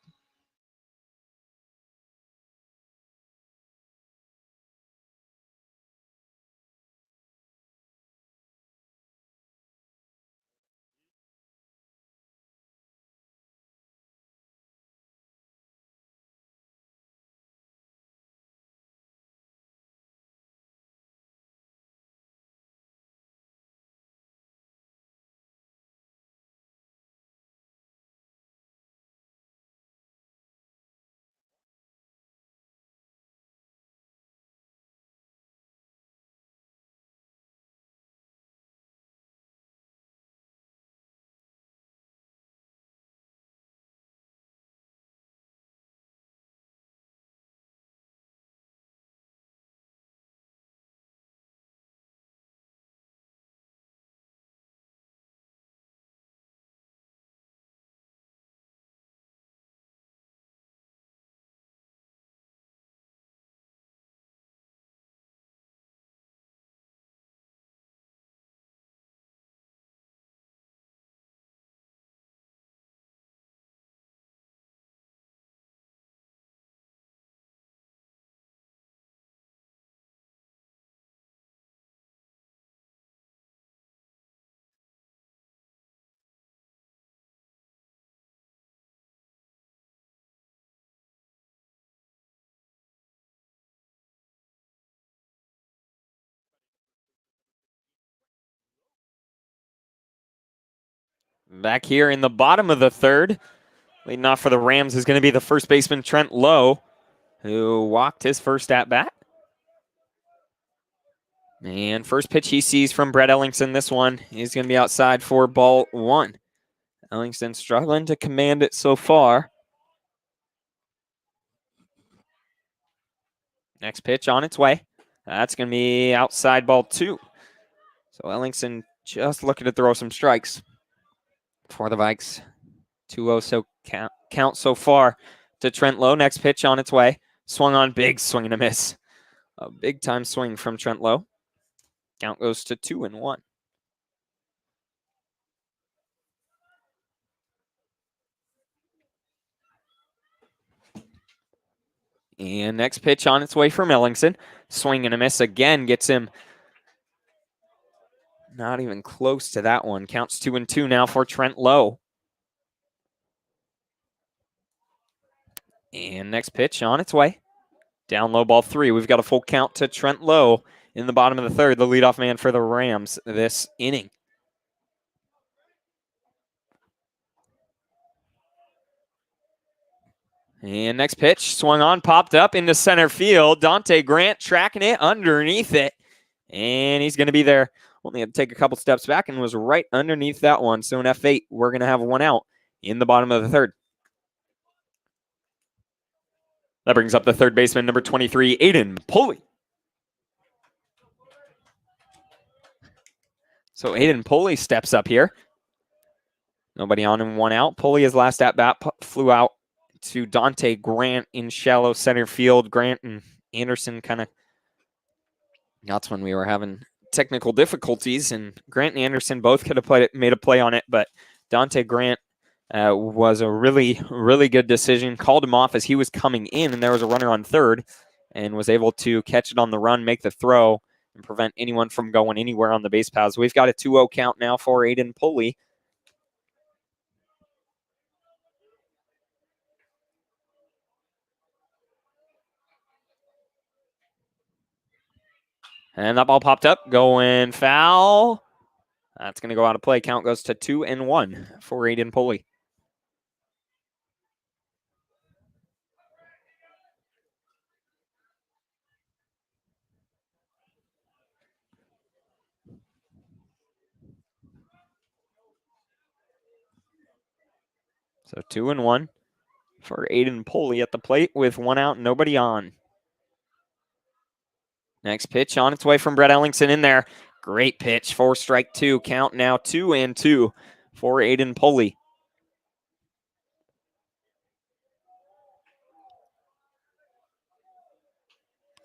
Speaker 2: Back here in the bottom of the third. Leading off for the Rams is going to be the first baseman, Trent Lowe, who walked his first at-bat. And first pitch he sees from Brett Ellingson. This one is going to be outside for ball one. Ellingson struggling to command it so far. Next pitch on its way. That's going to be outside ball two. So Ellingson just looking to throw some strikes for the Vikes. 2-0 so count so far to Trent Lowe. Next pitch on its way. Swung on, big swing and a miss. A big time swing from Trent Lowe. Count goes to 2-1. And next pitch on its way from Ellingson. Swing and a miss again gets him not even close to that one. Counts 2-2 now for Trent Lowe. And next pitch on its way. Down low, ball three. We've got a full count to Trent Lowe in the bottom of the third, the leadoff man for the Rams this inning. And next pitch, swung on, popped up into center field. Dante Grant tracking it underneath it. And he's going to be there. Only had to take a couple steps back and was right underneath that one. So in F8, we're going to have one out in the bottom of the third. That brings up the third baseman, number 23, Aiden Pulley. So Aiden Pulley steps up here. Nobody on him, one out. Pulley, his last at-bat, flew out to Dante Grant in shallow center field. Grant and Anderson kind of, that's when we were having technical difficulties, and Grant and Anderson both could have made a play on it, but Dante Grant was a really, really good decision. Called him off as he was coming in, and there was a runner on third, and was able to catch it on the run, make the throw, and prevent anyone from going anywhere on the base paths. We've got a 2-0 count now for Aiden Pulley. And that ball popped up, going foul. That's going to go out of play. Count goes to 2-1 for Aiden Pulley. So 2-1 for Aiden Pulley at the plate with one out, nobody on. Next pitch on its way from Brett Ellingson in there. Great pitch for strike two. Count now 2-2 for Aiden Pulley.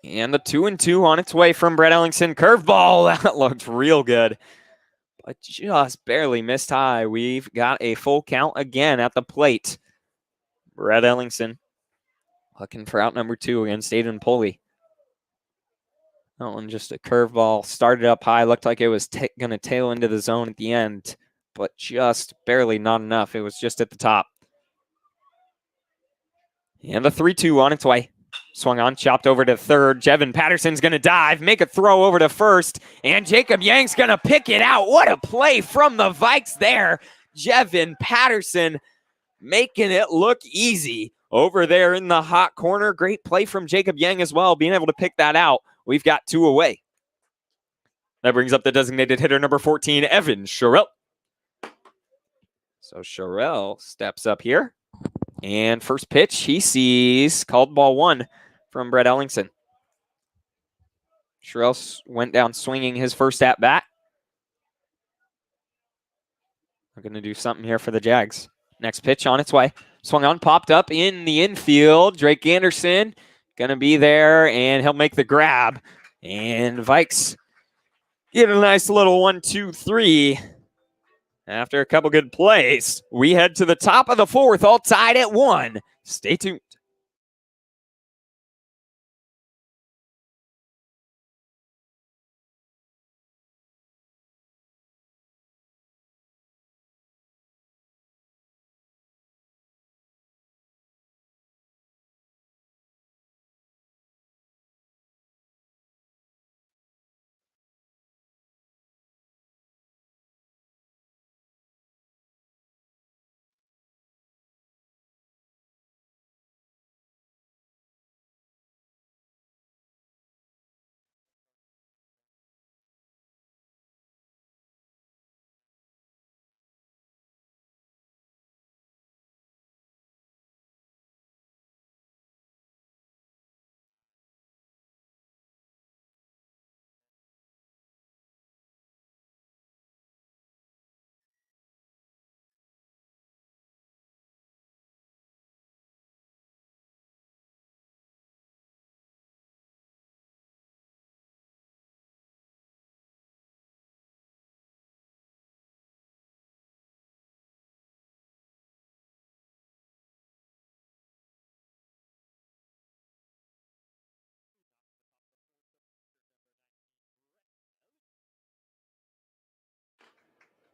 Speaker 2: And the 2-2 on its way from Brett Ellingson. Curveball, that looked real good, but just barely missed high. We've got a full count again at the plate. Brett Ellingson looking for out number 2 against Aiden Pulley. That one just a curveball. Started up high, looked like it was going to tail into the zone at the end, but just barely not enough. It was just at the top. And the 3-2 on its way. Swung on, chopped over to third. Jevin Patterson's going to dive, make a throw over to first, and Jacob Yang's going to pick it out. What a play from the Vikes there. Jevin Patterson making it look easy over there in the hot corner. Great play from Jacob Yang as well, being able to pick that out. We've got 2 away. That brings up the designated hitter, number 14, Evan Sherrill. So Sherrill steps up here. And first pitch, he sees called ball 1 from Brett Ellingson. Sherrill went down swinging his first at bat. We're going to do something here for the Jags. Next pitch on its way. Swung on, popped up in the infield. Drake Anderson going to be there, and he'll make the grab. And Vikes get a nice little 1-2-3. After a couple good plays, we head to the top of the 4th, all tied at 1. Stay tuned.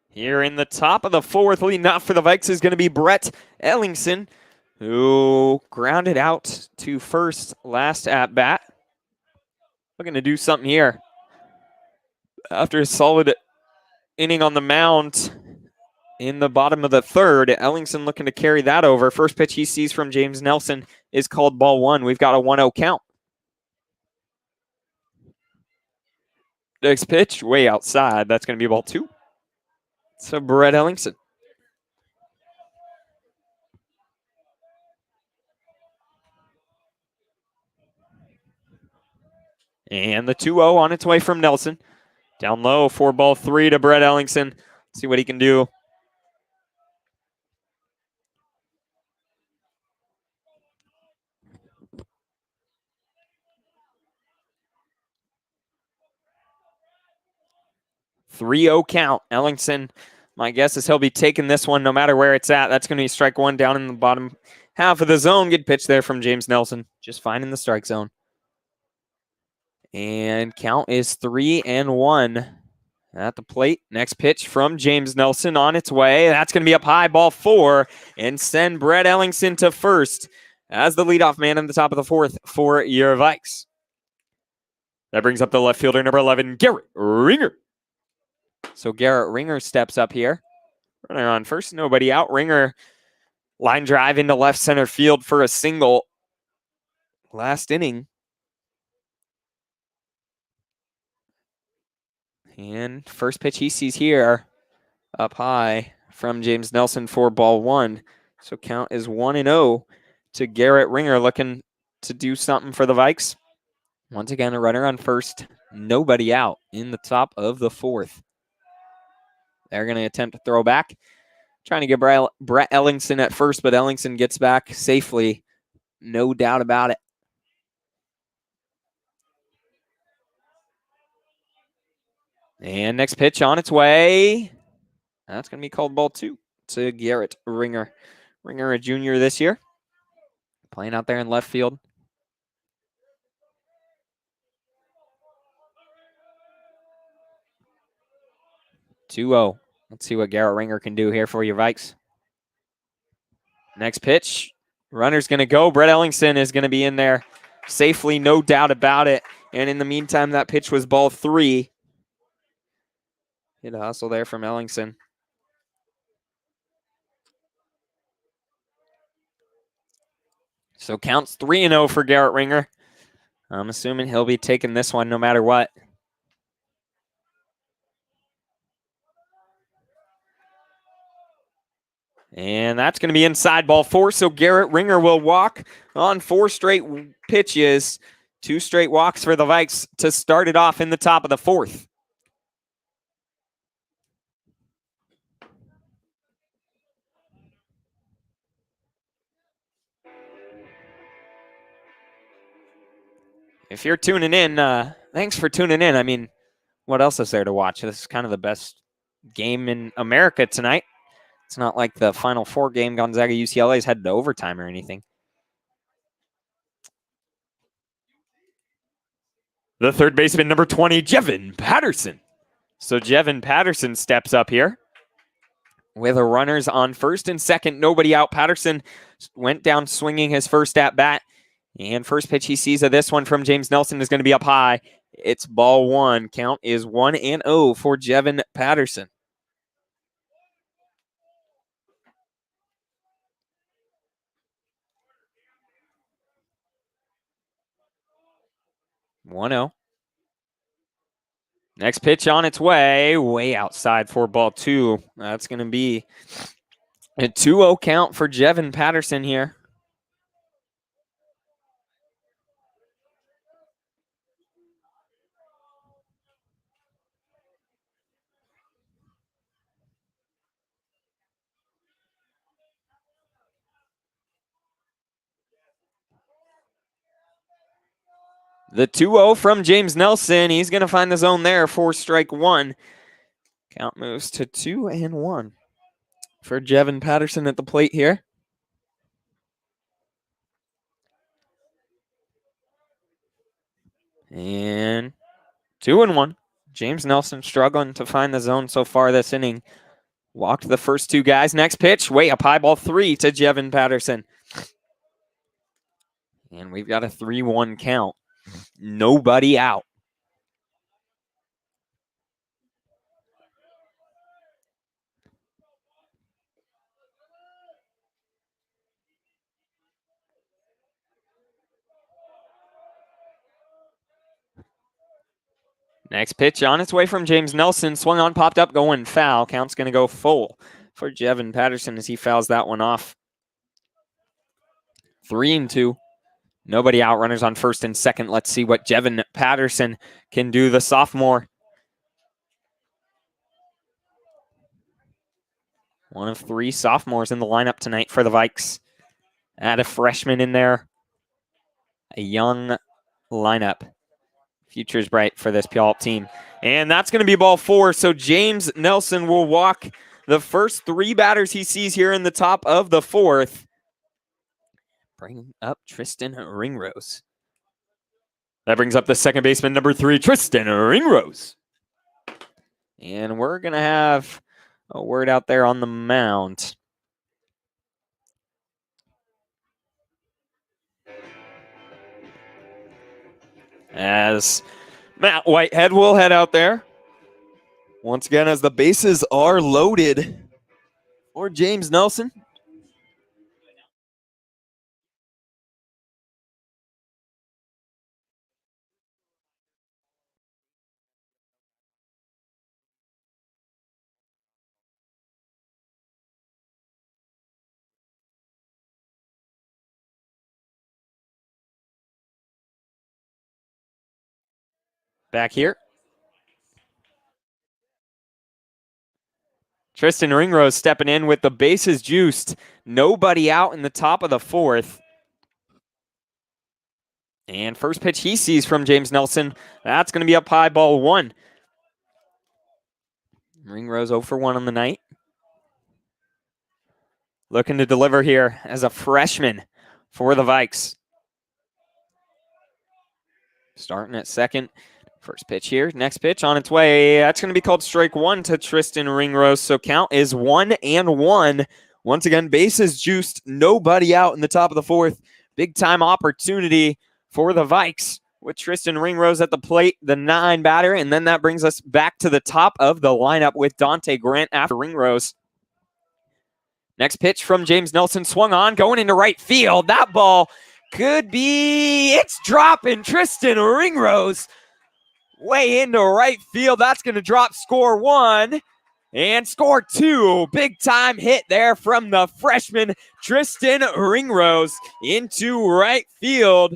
Speaker 2: Here in the top of the 4th, leading off for the Vikes is going to be Brett Ellingson, who grounded out to first last at bat. Looking to do something here. After a solid inning on the mound in the bottom of the 3rd, Ellingson looking to carry that over. First pitch he sees from James Nelson is called ball 1. We've got a 1-0 count. Next pitch, way outside. That's going to be ball 2. So Brett Ellingson. And the 2-0 on its way from Nelson. Down low for ball 3 to Brett Ellingson. See what he can do. .30 count. Ellingson, my guess is he'll be taking this one no matter where it's at. That's going to be strike 1 down in the bottom half of the zone. Good pitch there from James Nelson. Just fine in the strike zone. And count is 3-1 at the plate. Next pitch from James Nelson on its way. That's going to be up high, ball 4, and send Brett Ellingson to first as the leadoff man in the top of the 4th for your Vikes. That brings up the left fielder, number 11, Garrett Ringer. So Garrett Ringer steps up here. Runner on first, nobody out. Ringer line drive into left center field for a single last inning. And first pitch he sees here up high from James Nelson for ball 1. So count is 1-0 to Garrett Ringer, looking to do something for the Vikes. Once again, a runner on first. Nobody out in the top of the fourth. They're going to attempt to throw back. Trying to get Brett Ellingson at first, but Ellingson gets back safely. No doubt about it. And next pitch on its way. That's going to be called ball 2 to Garrett Ringer. Ringer, a junior this year. Playing out there in left field. 2-0. Let's see what Garrett Ringer can do here for your Vikes. Next pitch. Runner's going to go. Brett Ellingson is going to be in there safely, no doubt about it. And in the meantime, that pitch was ball 3. Hit a hustle there from Ellingson. So counts 3-0 for Garrett Ringer. I'm assuming he'll be taking this one no matter what. And that's going to be inside ball 4. So Garrett Ringer will walk on 4 straight pitches. 2 straight walks for the Vikes to start it off in the top of the 4th. If you're tuning in, thanks for tuning in. I mean, what else is there to watch? This is kind of the best game in America tonight. It's not like the Final Four game Gonzaga UCLA is headed to overtime or anything. The third baseman, number 20, Jevin Patterson. So Jevin Patterson steps up here with runners on first and second. Nobody out. Patterson went down swinging his first at bat. And first pitch he sees of this one from James Nelson is going to be up high. It's ball 1. Count is 1-0 for Jevin Patterson. Next pitch on its way outside for ball 2. That's going to be a 2-0 count for Jevin Patterson here. The 2-0 from James Nelson. He's going to find the zone there for strike 1. Count moves to 2-1 for Jevin Patterson at the plate here. And 2-1. James Nelson struggling to find the zone so far this inning. Walked the first 2 guys. Next pitch, way up high, ball 3 to Jevin Patterson. And we've got a 3-1 count. Nobody out. Next pitch on its way from James Nelson. Swung on, popped up, going foul. Count's going to go full for Jevin Patterson as he fouls that one off. 3-2. Nobody out. Runners on first and second. Let's see what Jevin Patterson can do, the sophomore. One of 3 sophomores in the lineup tonight for the Vikes. Add a freshman in there. A young lineup. Future's bright for this Puyallup team. And that's going to be ball 4. So James Nelson will walk the first 3 batters he sees here in the top of the 4th. Bring up Tristan Ringrose. That brings up the second baseman, number 3, Tristan Ringrose. And we're going to have a word out there on the mound. As Matt Whitehead will head out there. Once again, as the bases are loaded for James Nelson. Back here. Tristan Ringrose stepping in with the bases juiced. Nobody out in the top of the fourth. And first pitch he sees from James Nelson. That's going to be up high, ball one. Ringrose 0 for 1 on the night. Looking to deliver here as a freshman for the Vikes. Starting at second. First pitch here. Next pitch on its way. That's going to be called strike one to Tristan Ringrose. So count is 1-1. Once again, bases juiced. Nobody out in the top of the fourth. Big time opportunity for the Vikes with Tristan Ringrose at the plate, the 9 batter. And then that brings us back to the top of the lineup with Dante Grant after Ringrose. Next pitch from James Nelson, swung on, going into right field. That ball could be, it's dropping. Tristan Ringrose way into right field. That's going to drop score one and score two. Big time hit there from the freshman Tristan Ringrose into right field.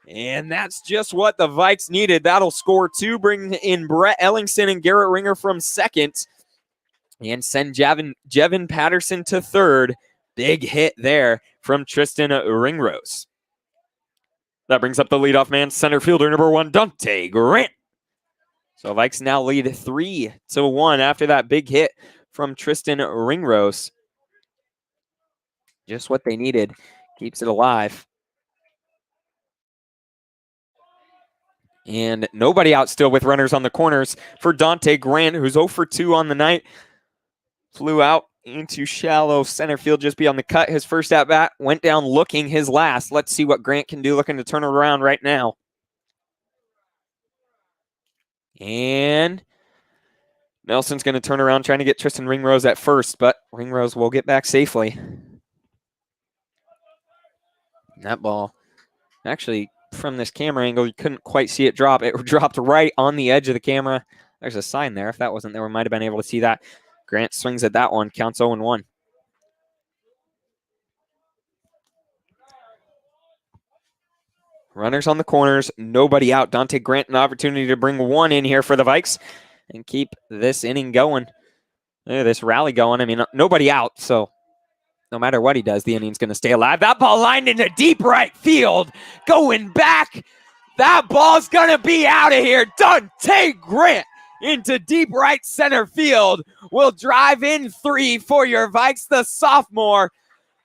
Speaker 2: And that's just what the Vikes needed. That'll score two, bring in Brett Ellingson and Garrett Ringer from second. And send Jevin Patterson to third. Big hit there from Tristan Ringrose. That brings up the leadoff man, center fielder number 1, Dante Grant. So Vikes now lead 3-1 after that big hit from Tristan Ringrose. Just what they needed. Keeps it alive. And nobody out still with runners on the corners for Dante Grant, who's 0 for 2 on the night. Flew out into shallow center field just beyond the cut. His first at-bat went down looking his last. Let's see what Grant can do, looking to turn it around right now. And Nelson's going to turn around trying to get Tristan Ringrose at first, but Ringrose will get back safely. That ball, actually, from this camera angle, you couldn't quite see it drop. It dropped right on the edge of the camera. There's a sign there. If that wasn't there, we might have been able to see that. Grant swings at that one, counts 0-1. Runners on the corners, nobody out. Dante Grant, an opportunity to bring one in here for the Vikes and keep this inning going. This rally going. I mean, nobody out, so no matter what he does, the inning's going to stay alive. That ball lined into deep right field. Going back. That ball's going to be out of here. Dante Grant into deep right center field will drive in 3 for your Vikes. The sophomore,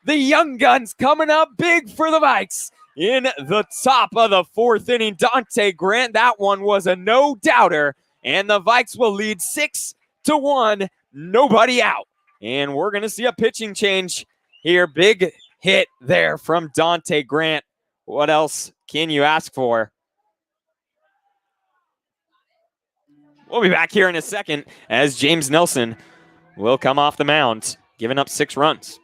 Speaker 2: the young guns coming up big for the Vikes. In the top of the fourth inning, Dante Grant, that one was a no-doubter, and the Vikes will lead 6-1, nobody out. And we're going to see a pitching change here. Big hit there from Dante Grant. What else can you ask for? We'll be back here in a second as James Nelson will come off the mound, giving up 6 runs.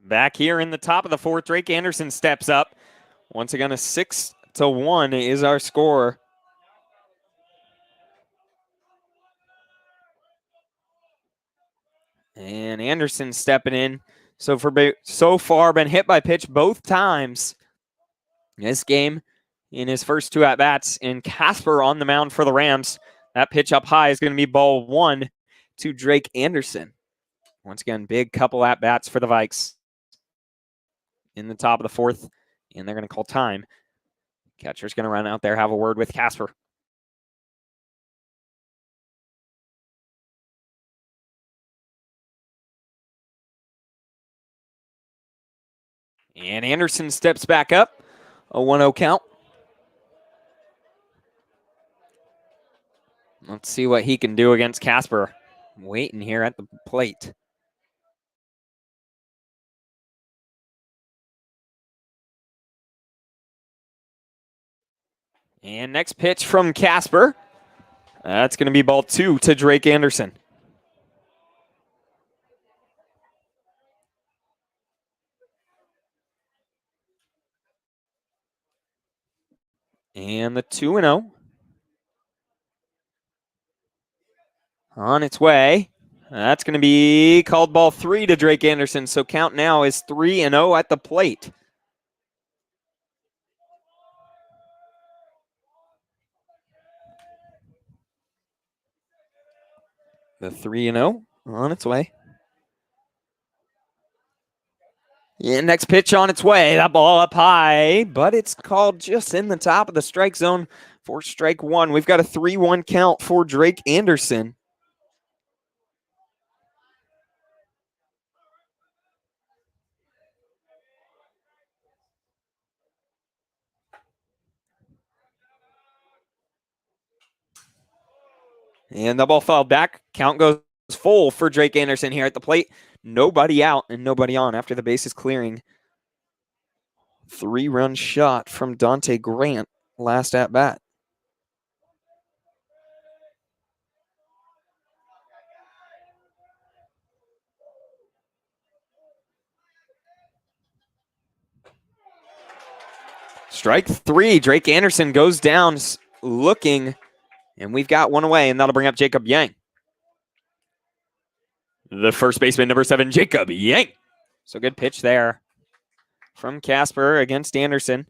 Speaker 2: Back here in the top of the fourth, Drake Anderson steps up. Once again, a 6-1 is our score. And Anderson stepping in. So far, been hit by pitch both times this game in his first two at-bats. And Casper on the mound for the Rams. That pitch up high is going to be ball 1 to Drake Anderson. Once again, big couple at-bats for the Vikes in the top of the fourth. And they're going to call time. Catcher's going to run out there, have a word with Casper. And Anderson steps back up. A 1-0 count. Let's see what he can do against Casper. Waiting here at the plate. And next pitch from Casper. That's going to be ball 2 to Drake Anderson. And the 2-0 on its way. That's going to be called ball 3 to Drake Anderson. So count now is 3-0 at the plate. The 3-0 on its way. Yeah, next pitch on its way. That ball up high, but it's called just in the top of the strike zone for strike 1. We've got a 3-1 count for Drake Anderson. And the ball fouled back. Count goes full for Drake Anderson here at the plate. Nobody out and nobody on after the bases clearing. 3-run shot from Dante Grant last at bat. Strike 3. Drake Anderson goes down looking, and we've got one away, and that'll bring up Jacob Yang. The first baseman, number 7, Jacob Yang. So good pitch there from Casper against Anderson.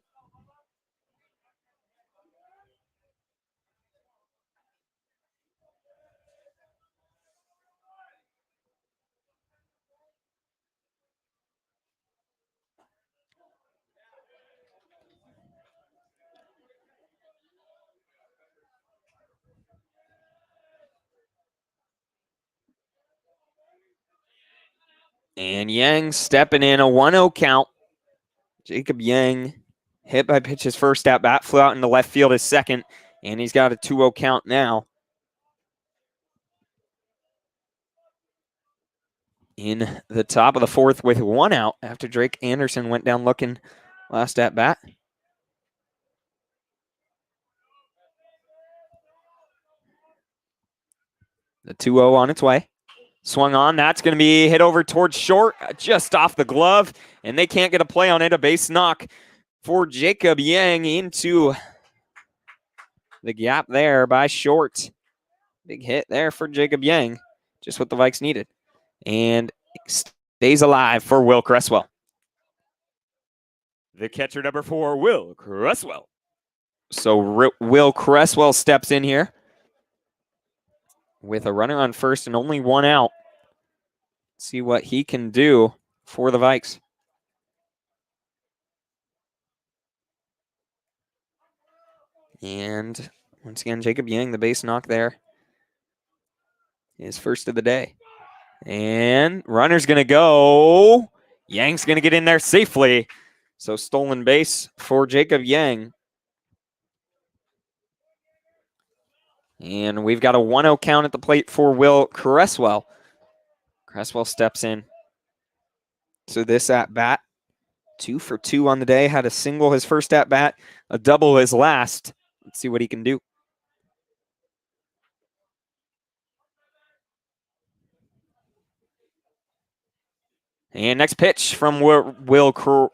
Speaker 2: And Yang stepping in, a 1-0 count. Jacob Yang hit by pitch his first at bat, flew out into left field his second, and he's got a 2-0 count now. In the top of the fourth with 1 out after Drake Anderson went down looking last at bat. The 2-0 on its way. Swung on. That's going to be hit over towards short, just off the glove, and they can't get a play on it. A base knock for Jacob Yang into the gap there by short. Big hit there for Jacob Yang. Just what the Vikes needed. And stays alive for Will Cresswell. The catcher, number 4, Will Cresswell. So Will Cresswell steps in here with a runner on first and only 1 out. See what he can do for the Vikes. And once again, Jacob Yang, the base knock there, is first of the day. And runner's going to go. Yang's going to get in there safely. So stolen base for Jacob Yang. And we've got a 1-0 count at the plate for Will Cresswell. Cresswell steps in. So this at bat, 2 for 2 on the day. Had a single his first at bat, a double his last. Let's see what he can do. And next pitch from to Will Cresswell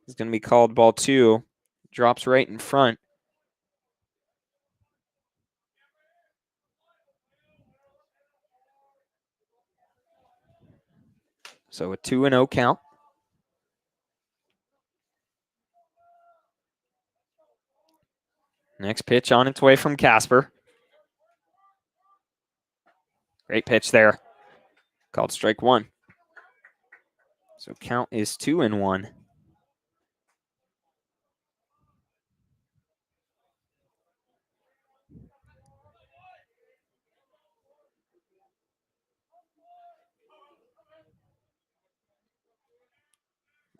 Speaker 2: is going to be called ball 2. Drops right in front. So a 2-0 count. Next pitch on its way from Casper. Great pitch there. Called strike 1. So count is 2-1.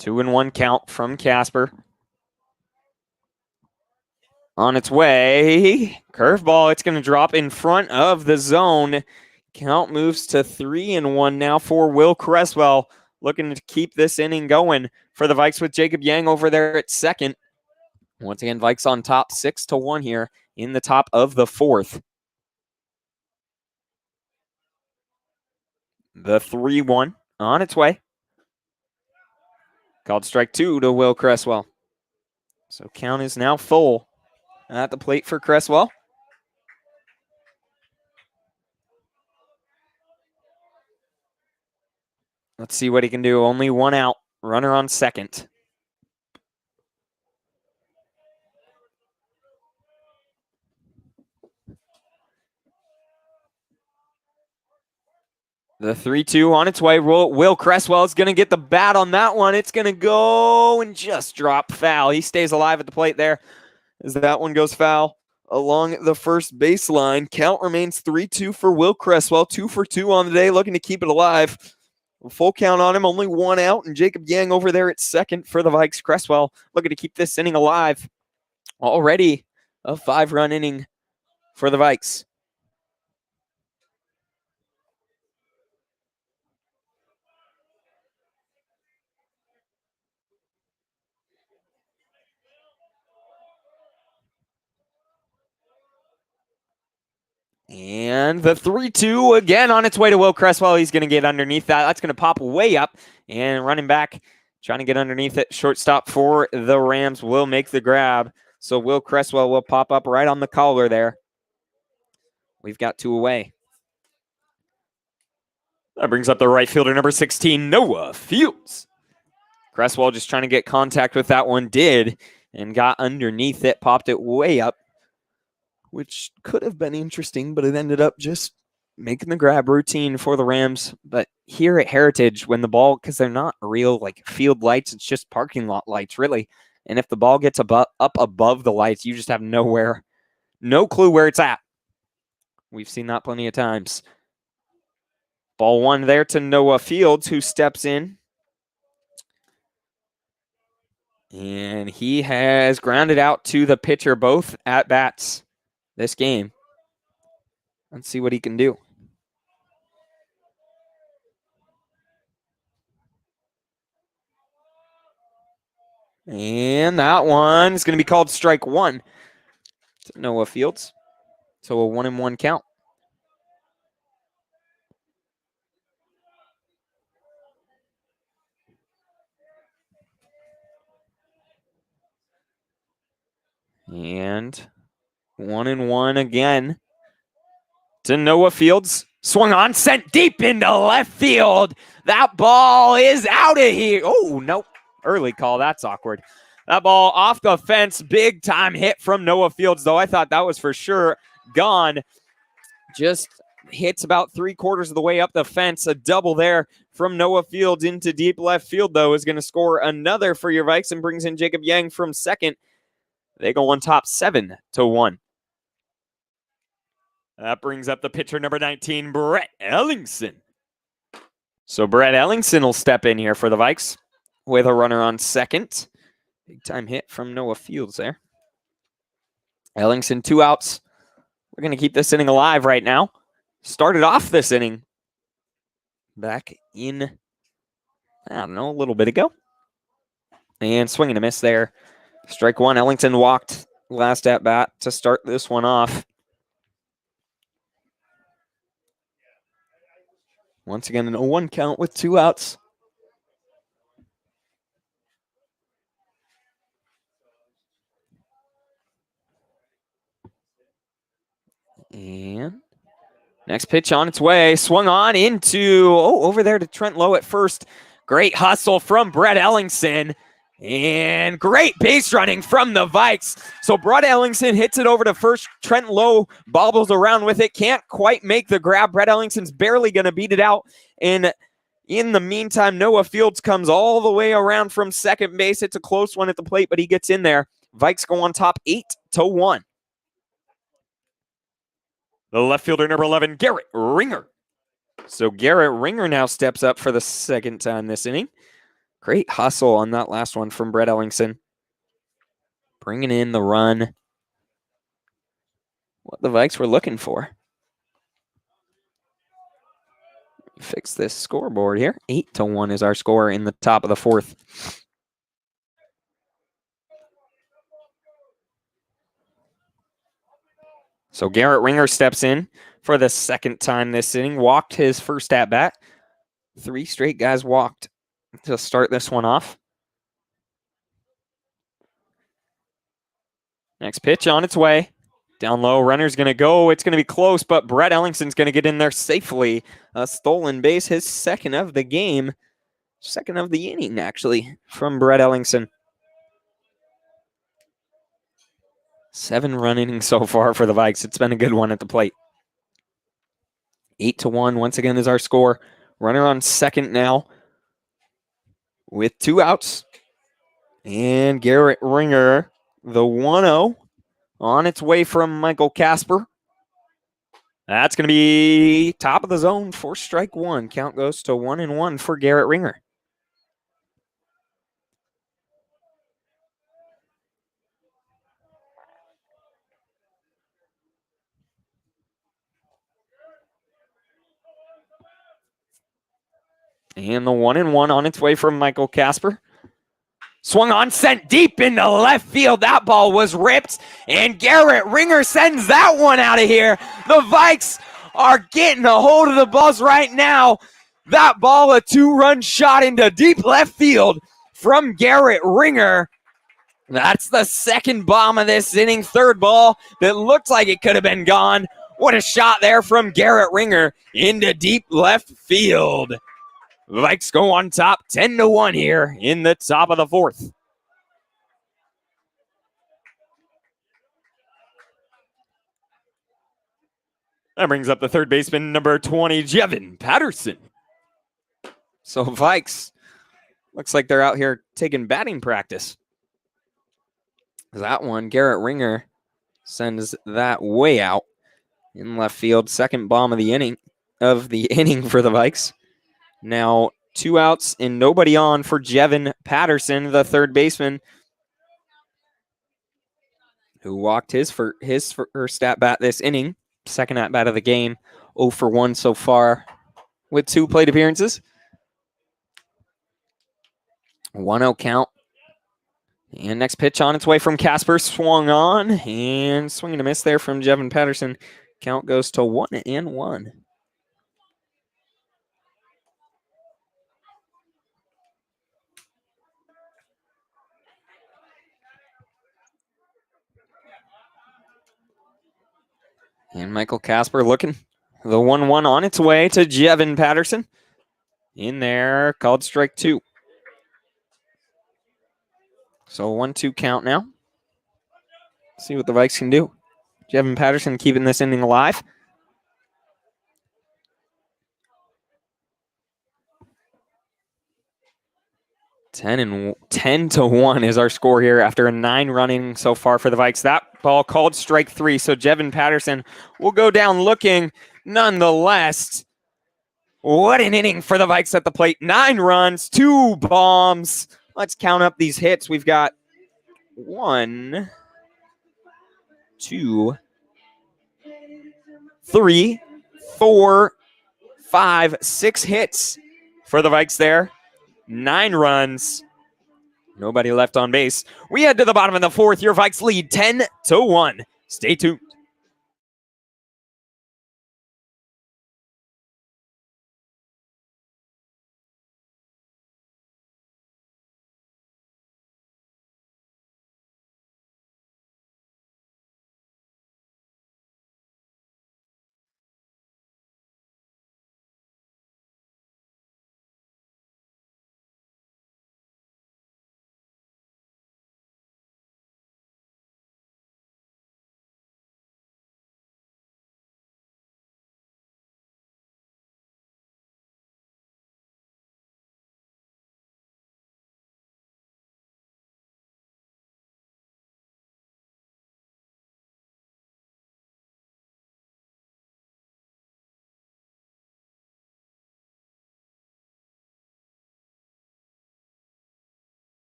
Speaker 2: Two and one count from Casper. On its way. Curveball. It's going to drop in front of the zone. Count moves to 3-1 now for Will Cresswell. Looking to keep this inning going for the Vikes with Jacob Yang over there at second. Once again, Vikes on top 6-1 here in the top of the 4th. The 3-1 on its way. Called strike 2 to Will Cresswell. So count is now full at the plate for Cresswell. Let's see what he can do. Only one out. Runner on second. The 3-2 on its way. Will Cresswell is going to get the bat on that one. It's going to go and just drop foul. He stays alive at the plate there as that one goes foul along the first baseline. Count remains 3-2 for Will Cresswell. 2 for 2 on the day, looking to keep it alive. A full count on him, only one out, and Jacob Yang over there at second for the Vikes. Cresswell looking to keep this inning alive. Already a 5-run inning for the Vikes. And the 3-2 again on its way to Will Cresswell. He's going to get underneath that. That's going to pop way up and running back, trying to get underneath it. Shortstop for the Rams will make the grab. So Will Cresswell will pop up right on the collar there. We've got 2 away. That brings up the right fielder, number 16, Noah Fields. Cresswell just trying to get contact with that one, did, and got underneath it, popped it way up, which could have been interesting, but it ended up just making the grab routine for the Rams. But here at Heritage, when the ball, because they're not real like field lights, it's just parking lot lights, really. And if the ball gets up above the lights, you just have no clue where it's at. We've seen that plenty of times. Ball 1 there to Noah Fields, who steps in. And he has grounded out to the pitcher both at bats this game. Let's see what he can do. And that one is going to be called strike 1 to Noah Fields. So a 1-1 count. And 1-1 again to Noah Fields. Swung on, sent deep into left field. That ball is out of here. Oh, nope. Early call. That's awkward. That ball off the fence. Big time hit from Noah Fields, though. I thought that was for sure gone. Just hits about 3/4 of the way up the fence. A double there from Noah Fields into deep left field, though, is going to score another for your Vikes and brings in Jacob Yang from second. They go on top 7-1. That brings up the pitcher, number 19, Brett Ellingson. So Brett Ellingson will step in here for the Vikes with a runner on second. Big time hit from Noah Fields there. Ellingson, 2 outs. We're going to keep this inning alive right now. Started off this inning back in, I don't know, a little bit ago. And swing and a miss there. Strike 1. Ellingson walked last at bat to start this one off. Once again, an 0-1 count with 2 outs. And next pitch on its way. Swung on into, over there to Trent Lowe at first. Great hustle from Brett Ellingson. And great base running from the Vikes. So Brett Ellingson hits it over to first. Trent Lowe bobbles around with it. Can't quite make the grab. Brett Ellingson's barely going to beat it out. And in the meantime, Noah Fields comes all the way around from second base. It's a close one at the plate, but he gets in there. Vikes go on top 8-1. The left fielder, number 11, Garrett Ringer. So Garrett Ringer now steps up for the second time this inning. Great hustle on that last one from Brett Ellingson. Bringing in the run. What the Vikes were looking for. Fix this scoreboard here. 8-1 is our score in the top of the fourth. So Garrett Ringer steps in for the second time this inning. Walked his first at-bat. 3 straight guys walked to start this one off. Next pitch on its way. Down low, runner's going to go. It's going to be close, but Brett Ellingson's going to get in there safely. A stolen base, his second of the game. Second of the inning, actually, from Brett Ellingson. 7-run inning so far for the Vikes. It's been a good one at the plate. 8-1 once again is our score. Runner on second now with 2 outs. And Garrett Ringer, the 1-0 on its way from Michael Casper. That's going to be top of the zone for strike 1. Count goes to 1-1 for Garrett Ringer. And the 1-1 on its way from Michael Casper. Swung on, sent deep into left field. That ball was ripped, and Garrett Ringer sends that one out of here. The Vikes are getting a hold of the balls right now. That ball, a 2-run shot into deep left field from Garrett Ringer. That's the second bomb of this inning. Third ball that looked like it could have been gone. What a shot there from Garrett Ringer into deep left field. Vikes go on top 10-1 here in the top of the fourth. That brings up the third baseman, number 20, Jevin Patterson. So Vikes, looks like they're out here taking batting practice. That one, Garrett Ringer sends that way out in left field. Second bomb of the inning for the Vikes. Now 2 outs and nobody on for Jevin Patterson, the third baseman, who walked his first at-bat this inning. Second at-bat of the game. 0 for 1 so far with 2 plate appearances. 1-0 count. And next pitch on its way from Casper. Swung on and swinging a miss there from Jevin Patterson. Count goes to 1-1. And Michael Casper looking. The 1-1 on its way to Jevin Patterson. In there, called strike 2. So 1-2 count now. See what the Vikes can do. Jevin Patterson keeping this inning alive. 10-1 is our score here after a 9-run inning so far for the Vikes. That ball called strike 3, so Jevin Patterson will go down looking nonetheless. What an inning for the Vikes at the plate. 9 runs, 2 bombs. Let's count up these hits. We've got 1, 2, 3, 4, 5, 6 hits for the Vikes there. 9 runs. Nobody left on base. We head to the bottom of the fourth. Your Vikes lead 10-1. Stay tuned.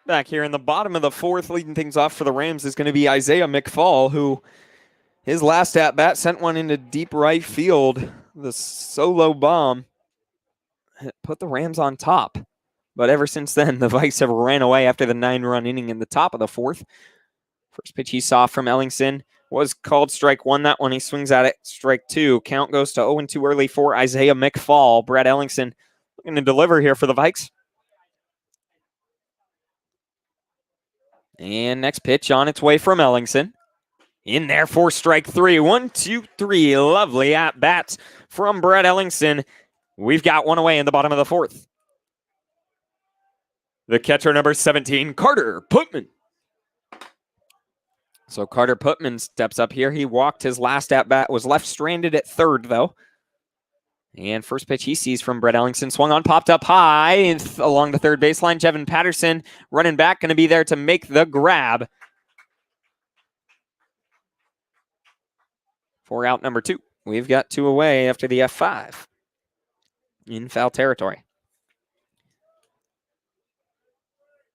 Speaker 2: Back here in the bottom of the fourth, leading things off for the Rams is going to be Isaiah McFall, who his last at-bat sent one into deep right field. The solo bomb put the Rams on top. But ever since then, the Vikes have ran away after the 9-run inning in the top of the fourth. First pitch he saw from Ellingson was called strike one. That one he swings at it, strike two. Count goes to 0-2 early for Isaiah McFall. Brett Ellingson looking to deliver here for the Vikes. And next pitch on its way from Ellingson. In there for strike three. 1, 2, 3. Lovely at bats from Brett Ellingson. We've got one away in the bottom of the fourth. The catcher, number 17, Carter Putman. So Carter Putman steps up here. He walked his last at bat, was left stranded at third, though. And first pitch he sees from Brett Ellingson. Swung on, popped up high along the third baseline. Jevin Patterson running back, going to be there to make the grab for out number 2. We've got 2 away after the F5 in foul territory.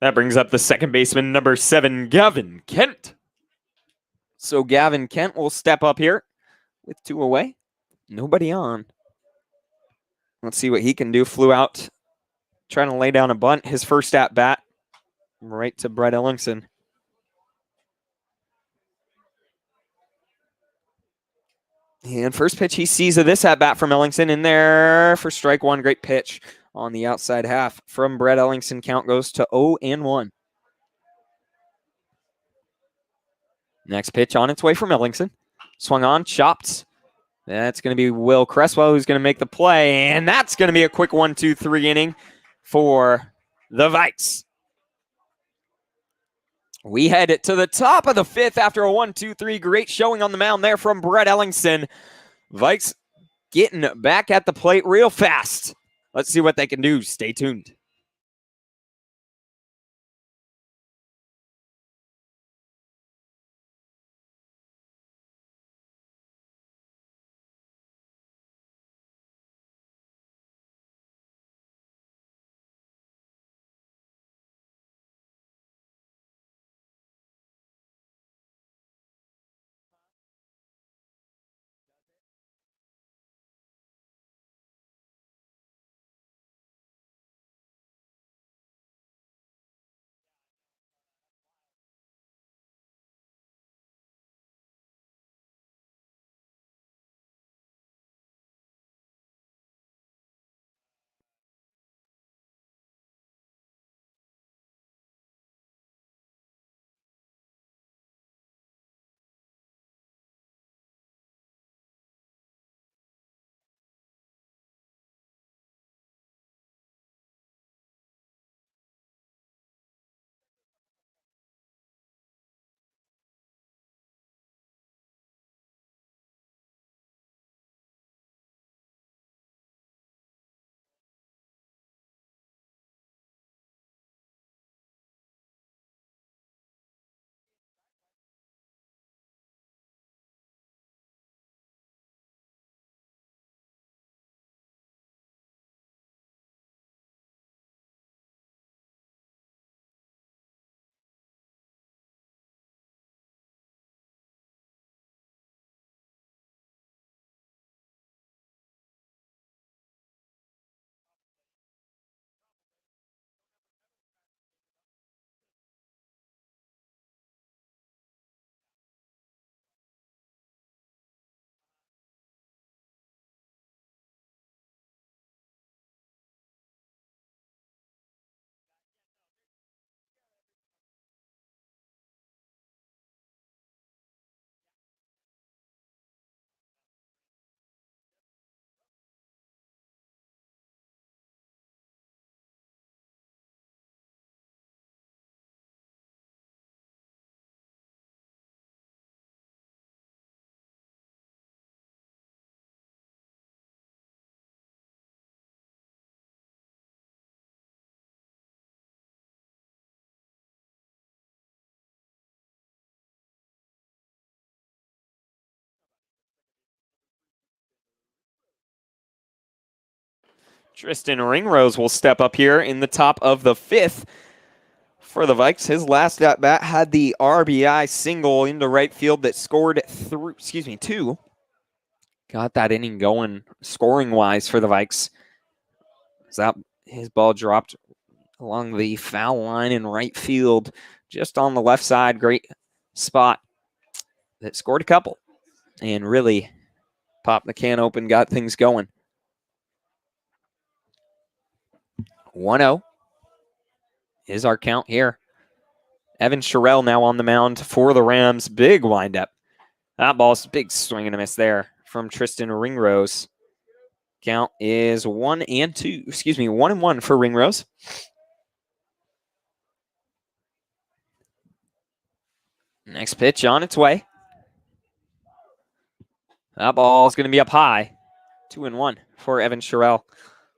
Speaker 2: That brings up the second baseman, number 7, Gavin Kent. So Gavin Kent will step up here with 2 away. Nobody on. Let's see what he can do. Flew out, trying to lay down a bunt. His first at bat, right to Brett Ellingson. And first pitch he sees of this at bat from Ellingson in there for strike one. Great pitch on the outside half from Brett Ellingson. Count goes to 0-1. Next pitch on its way from Ellingson. Swung on, chopped. That's going to be Will Cresswell who's going to make the play. And that's going to be a quick 1-2-3 inning for the Vikes. We head to the top of the fifth after a 1-2-3. Great showing on the mound there from Brett Ellingson. Vikes getting back at the plate real fast. Let's see what they can do. Stay tuned. Tristan Ringrose will step up here in the top of the fifth for the Vikes. His last at bat had the RBI single into right field that scored two. Got that inning going scoring wise for the Vikes. His ball dropped along the foul line in right field, just on the left side. Great spot that scored a couple and really popped the can open, got things going. 1-0 is our count here. Evan Sherrill now on the mound for the Rams. Big windup. That ball's big swing and a miss there from Tristan Ringrose. Count is 1-1 for Ringrose. Next pitch on its way. That ball is going to be up high. 2-1 for Evan Sherrill.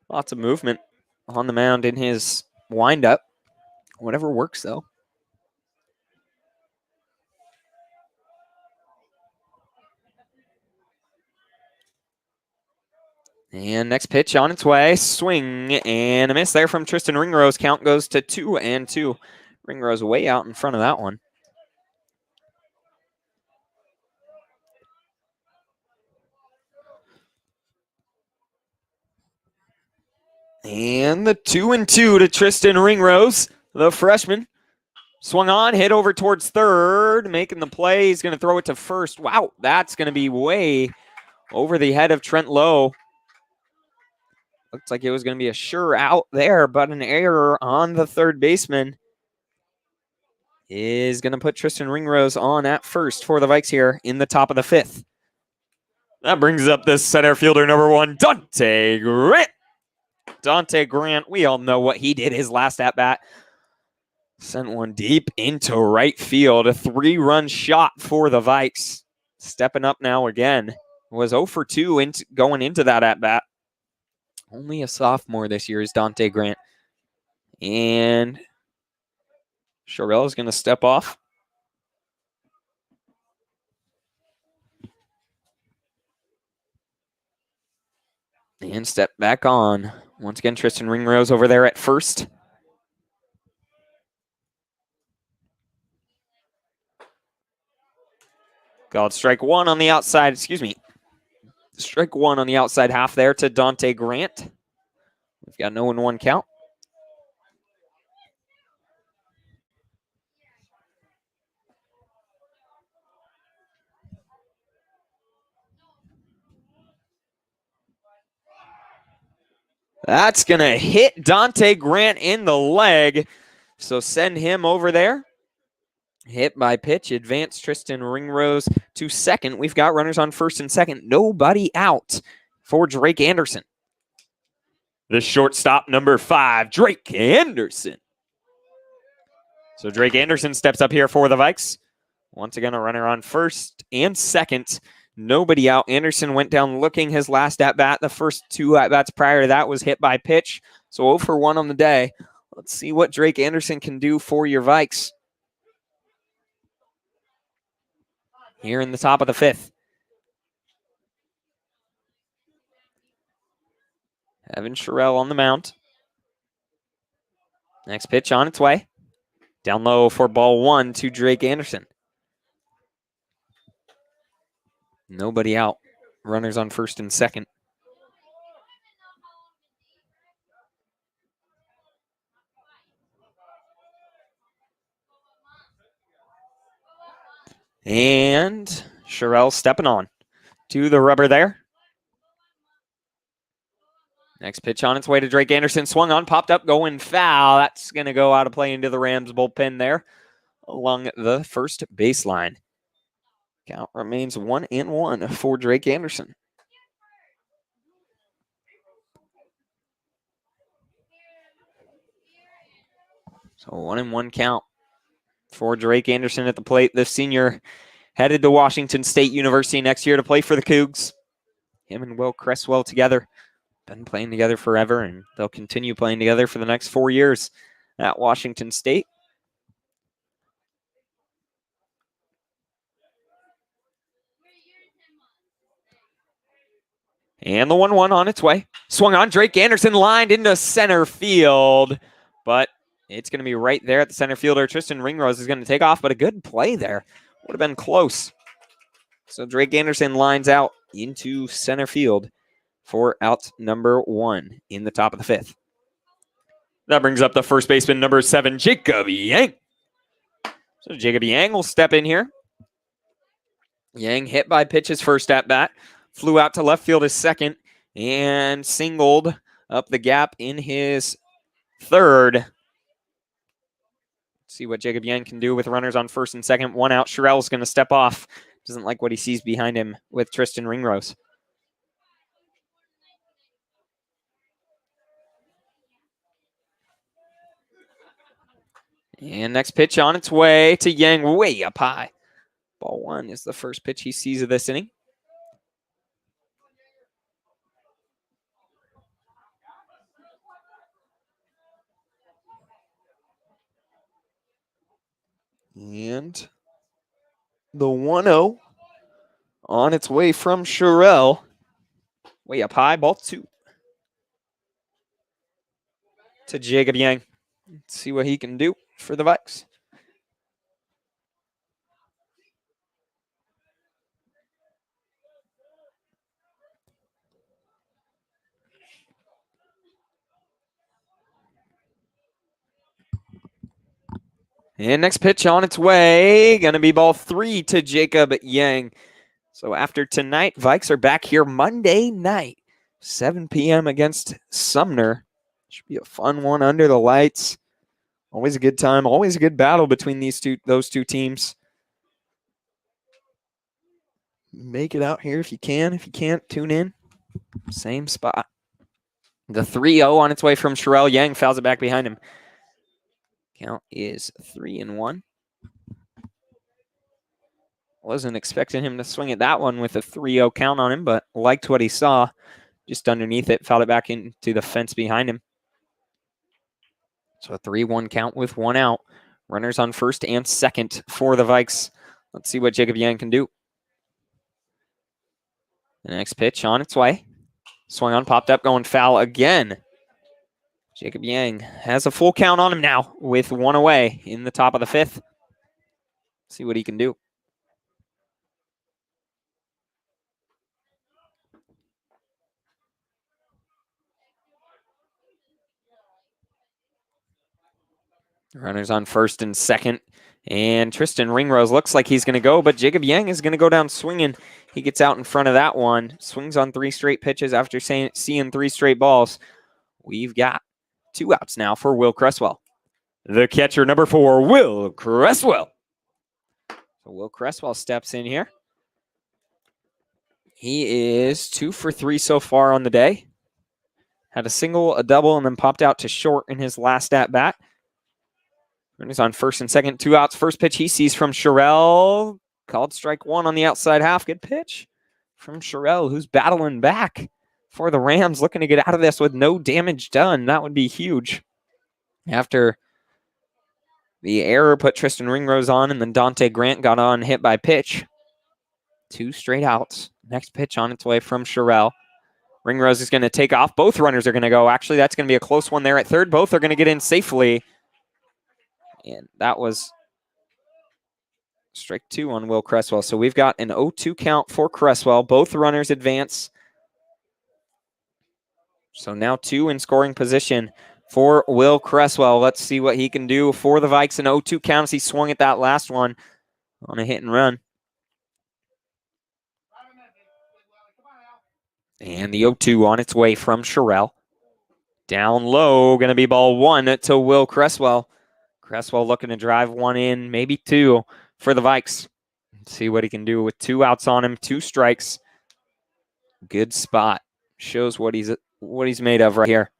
Speaker 2: Lots of movement on the mound in his windup. Whatever works, though. And next pitch on its way. Swing and a miss there from Tristan Ringrose. Count goes to 2-2. Ringrose way out in front of that one. And the 2-2 to Tristan Ringrose, the freshman. Swung on, hit over towards third, making the play. He's going to throw it to first. Wow, that's going to be way over the head of Trent Lowe. Looks like it was going to be a sure out there, but an error on the third baseman is going to put Tristan Ringrose on at first for the Vikes here in the top of the fifth. That brings up this center fielder number 1, Dante Grant. Dante Grant, we all know what he did his last at-bat. Sent one deep into right field. A 3-run shot for the Vikes. Stepping up now again. Was 0 for 2 going into that at-bat. Only a sophomore this year is Dante Grant. And Sherrill is going to step off. And step back on. Once again, Tristan Ringrose over there at first. Called strike one on the outside. Strike one on the outside half there to Dante Grant. We've got 0-1 count. That's going to hit Dante Grant in the leg. So send him over there. Hit by pitch. Advance Tristan Ringrose to second. We've got runners on first and second. Nobody out for Drake Anderson. The shortstop, number 5, Drake Anderson. So Drake Anderson steps up here for the Vikes. Once again, a runner on first and second. Nobody out. Anderson went down looking his last at-bat. The first 2 at-bats prior to that was hit by pitch. So 0 for 1 on the day. Let's see what Drake Anderson can do for your Vikes. Here in the top of the fifth. Evan Sherrill on the mound. Next pitch on its way. Down low for ball 1 to Drake Anderson. Nobody out. Runners on first and second. And Sherrill stepping on to the rubber there. Next pitch on its way to Drake Anderson. Swung on, popped up, going foul. That's going to go out of play into the Rams bullpen there along the first baseline. Count remains 1-1 for Drake Anderson. So 1-1 count for Drake Anderson at the plate. The senior headed to Washington State University next year to play for the Cougs. Him and Will Cresswell together. Been playing together forever, and they'll continue playing together for the next 4 years at Washington State. And the 1-1 on its way. Swung on, Drake Anderson lined into center field, but It's going to be right there at the center fielder. Tristan Ringrose is going to take off, but a good play there. Would have been close. So Drake Anderson lines out into center field for out number 1 in the top of the 5th. That brings up the first baseman, number 7, Jacob Yang. So Jacob Yang will step in here. Yang hit by pitch his first at bat, flew out to left field his second, and singled up the gap in his third. See what Jacob Yang can do with runners on first and second. 1 out. Sherrell's going to step off. Doesn't like what he sees behind him with Tristan Ringrose. And next pitch on its way to Yang, way up high. Ball 1 is the first pitch he sees of this inning. And the 1-0 on its way from Sherrell. Way up high, ball 2. To Jacob Yang. Let's see what he can do for the Vikes. And next pitch on its way, going to be ball 3 to Jacob Yang. So after tonight, Vikes are back here Monday night, 7 p.m. against Sumner. Should be a fun one under the lights. Always a good time, always a good battle between those two teams. Make it out here if you can. If you can't, tune in. Same spot. The 3-0 on its way from Sherrell. Yang fouls it back behind him. Count is 3-1. Wasn't expecting him to swing at that one with a 3-0 count on him, but liked what he saw. Just underneath it, fouled it back into the fence behind him. So a 3-1 count with 1 out. Runners on first and second for the Vikes. Let's see what Jacob Yang can do. The next pitch on its way. Swung on, popped up, going foul again. Jacob Yang has a full count on him now with 1 away in the top of the 5th. See what he can do. Runners on first and second. And Tristan Ringrose looks like he's going to go, but Jacob Yang is going to go down swinging. He gets out in front of that one. Swings on 3 straight pitches after seeing 3 straight balls. We've got 2 outs now for Will Cresswell. The catcher, number 4, Will Cresswell. So Will Cresswell steps in here. He is 2 for 3 so far on the day. Had a single, a double, and then popped out to short in his last at-bat. Runners on first and second, 2 outs. First pitch he sees from Sherrell. Called strike 1 on the outside half. Good pitch from Sherrell, who's battling back for the Rams, looking to get out of this with no damage done. That would be huge. After the error put Tristan Ringrose on, and then Dante Grant got on hit by pitch. 2 straight outs. Next pitch on its way from Sherrell. Ringrose is going to take off. Both runners are going to go. Actually, that's going to be a close one there at third. Both are going to get in safely. And that was strike 2 on Will Cresswell. So we've got an 0-2 count for Cresswell. Both runners advance. So now 2 in scoring position for Will Cresswell. Let's see what he can do for the Vikes. An 0-2 count as he swung at that last one on a hit and run. And the 0-2 on its way from Sherrell. Down low, going to be ball 1 to Will Cresswell. Cresswell looking to drive 1 in, maybe 2 for the Vikes. Let's see what he can do with 2 outs on him, 2 strikes. Good spot. Shows what he's made of right here.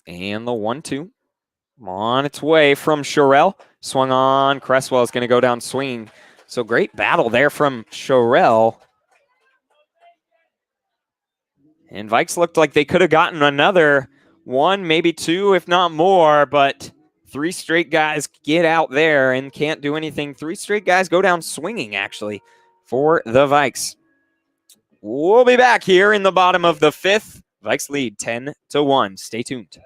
Speaker 2: And the 1-2 on its way from Sherrell. Swung on. Cresswell is going to go down swinging. So great battle there from Sherrell. And Vikes looked like they could have gotten another 1, maybe 2, if not more. But 3 straight guys get out there and can't do anything. 3 straight guys go down swinging, actually, for the Vikes. We'll be back here in the bottom of the 5th. Vikes lead 10-1. Stay tuned.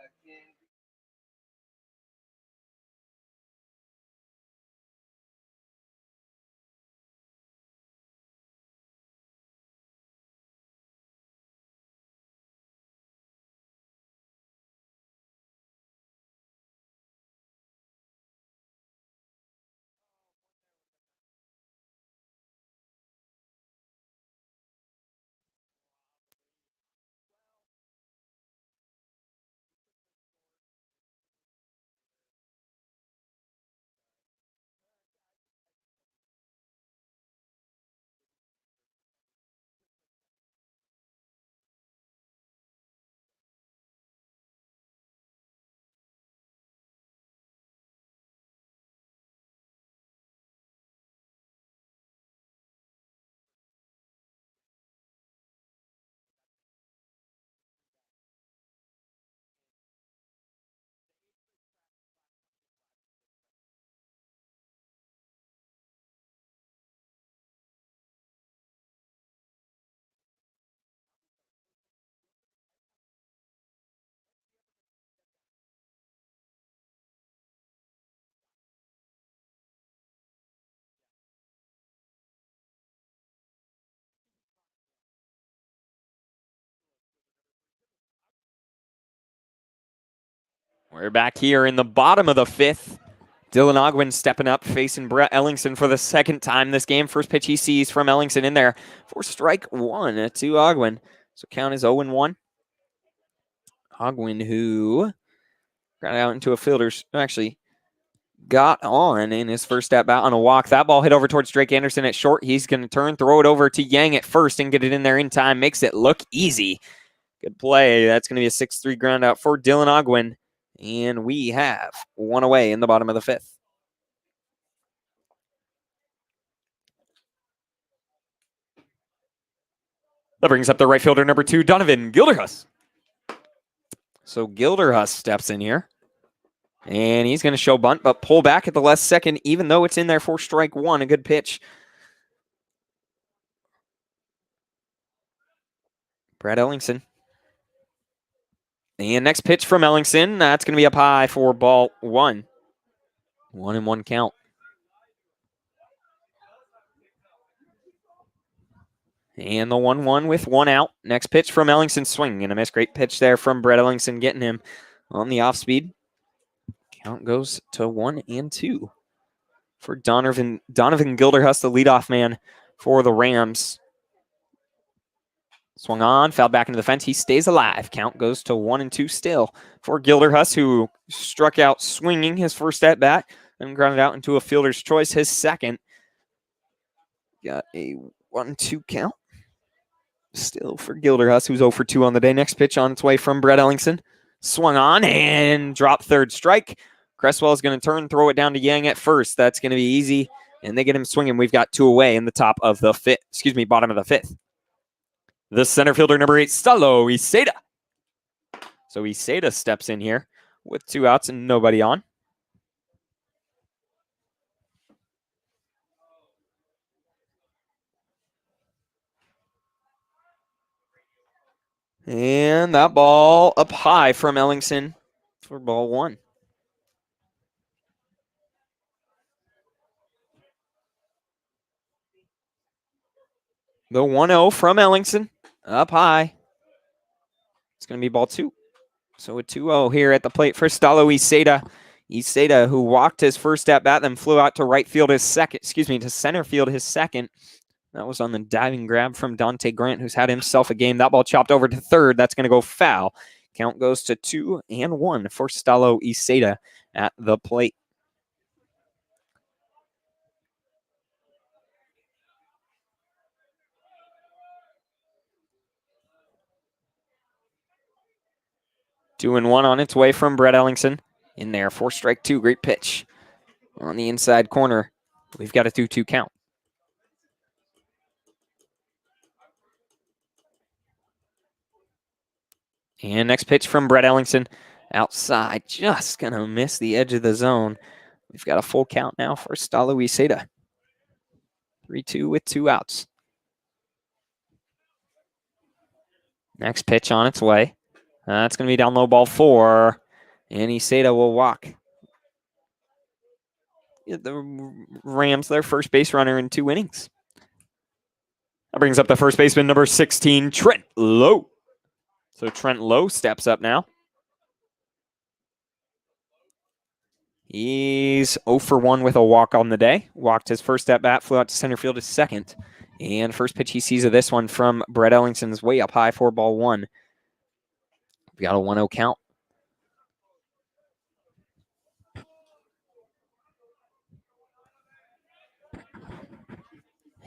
Speaker 2: We're back here in the bottom of the 5th. Dylan Ogwin stepping up, facing Brett Ellingson for the second time this game. First pitch he sees from Ellingson in there for strike 1 to Ogwin. So count is 0-1. Ogwin, who got out into a fielder's, actually got on in his first at bat on a walk. That ball hit over towards Drake Anderson at short. He's going to turn, throw it over to Yang at first and get it in there in time. Makes it look easy. Good play. That's going to be a 6-3 ground out for Dylan Ogwin. And we have one away in the bottom of the 5th. That brings up the right fielder, number 2, Donovan Gilderhus. So Gilderhus steps in here. And he's going to show bunt, but pull back at the last second, even though it's in there for strike 1. A good pitch. Brad Ellingson. And next pitch from Ellingson. That's going to be up high for ball 1. 1-1 count. And the 1-1 with 1 out. Next pitch from Ellingson, swing and a miss. Great pitch there from Brett Ellingson, getting him on the off speed. Count goes to 1-2 for Donovan Gilderhus, the leadoff man for the Rams. Swung on, fouled back into the fence. He stays alive. Count goes to 1-2 still for Gilderhus, who struck out swinging his first at bat and grounded out into a fielder's choice, his second. Got a 1-2 count still for Gilderhus, who's 0 for 2 on the day. Next pitch on its way from Brett Ellingson. Swung on and dropped third strike. Cresswell is going to turn, throw it down to Yang at first. That's going to be easy, and they get him swinging. We've got 2 away in the bottom of the 5th. The center fielder, number 8, Stalo Iseda. So Iseda steps in here with 2 outs and nobody on. And that ball up high from Ellingson for ball 1. The 1-0 from Ellingson up high. It's going to be ball 2. So a 2-0 here at the plate for Stalo Iseda. Iseda, who walked his first at bat, then flew out to to center field his second. That was on the diving grab from Dante Grant, who's had himself a game. That ball chopped over to third. That's going to go foul. Count goes to 2-1 for Stalo Iseda at the plate. Two and one on its way from Brett Ellingson. In there for strike 2. Great pitch on the inside corner. We've got a 2-2 count. And next pitch from Brett Ellingson. Outside, just going to miss the edge of the zone. We've got a full count now for Stalo Iseda. 3-2 with 2 outs. Next pitch on its way. That's going to be down low, ball 4. And Iseda will walk. The Rams, their first base runner in 2 innings. That brings up the first baseman, number 16, Trent Lowe. So Trent Lowe steps up now. He's 0 for 1 with a walk on the day. Walked his first at bat, flew out to center field, his second. And first pitch he sees of this one from Brett Ellingson's way up high, 4-1. We got a 1-0 count.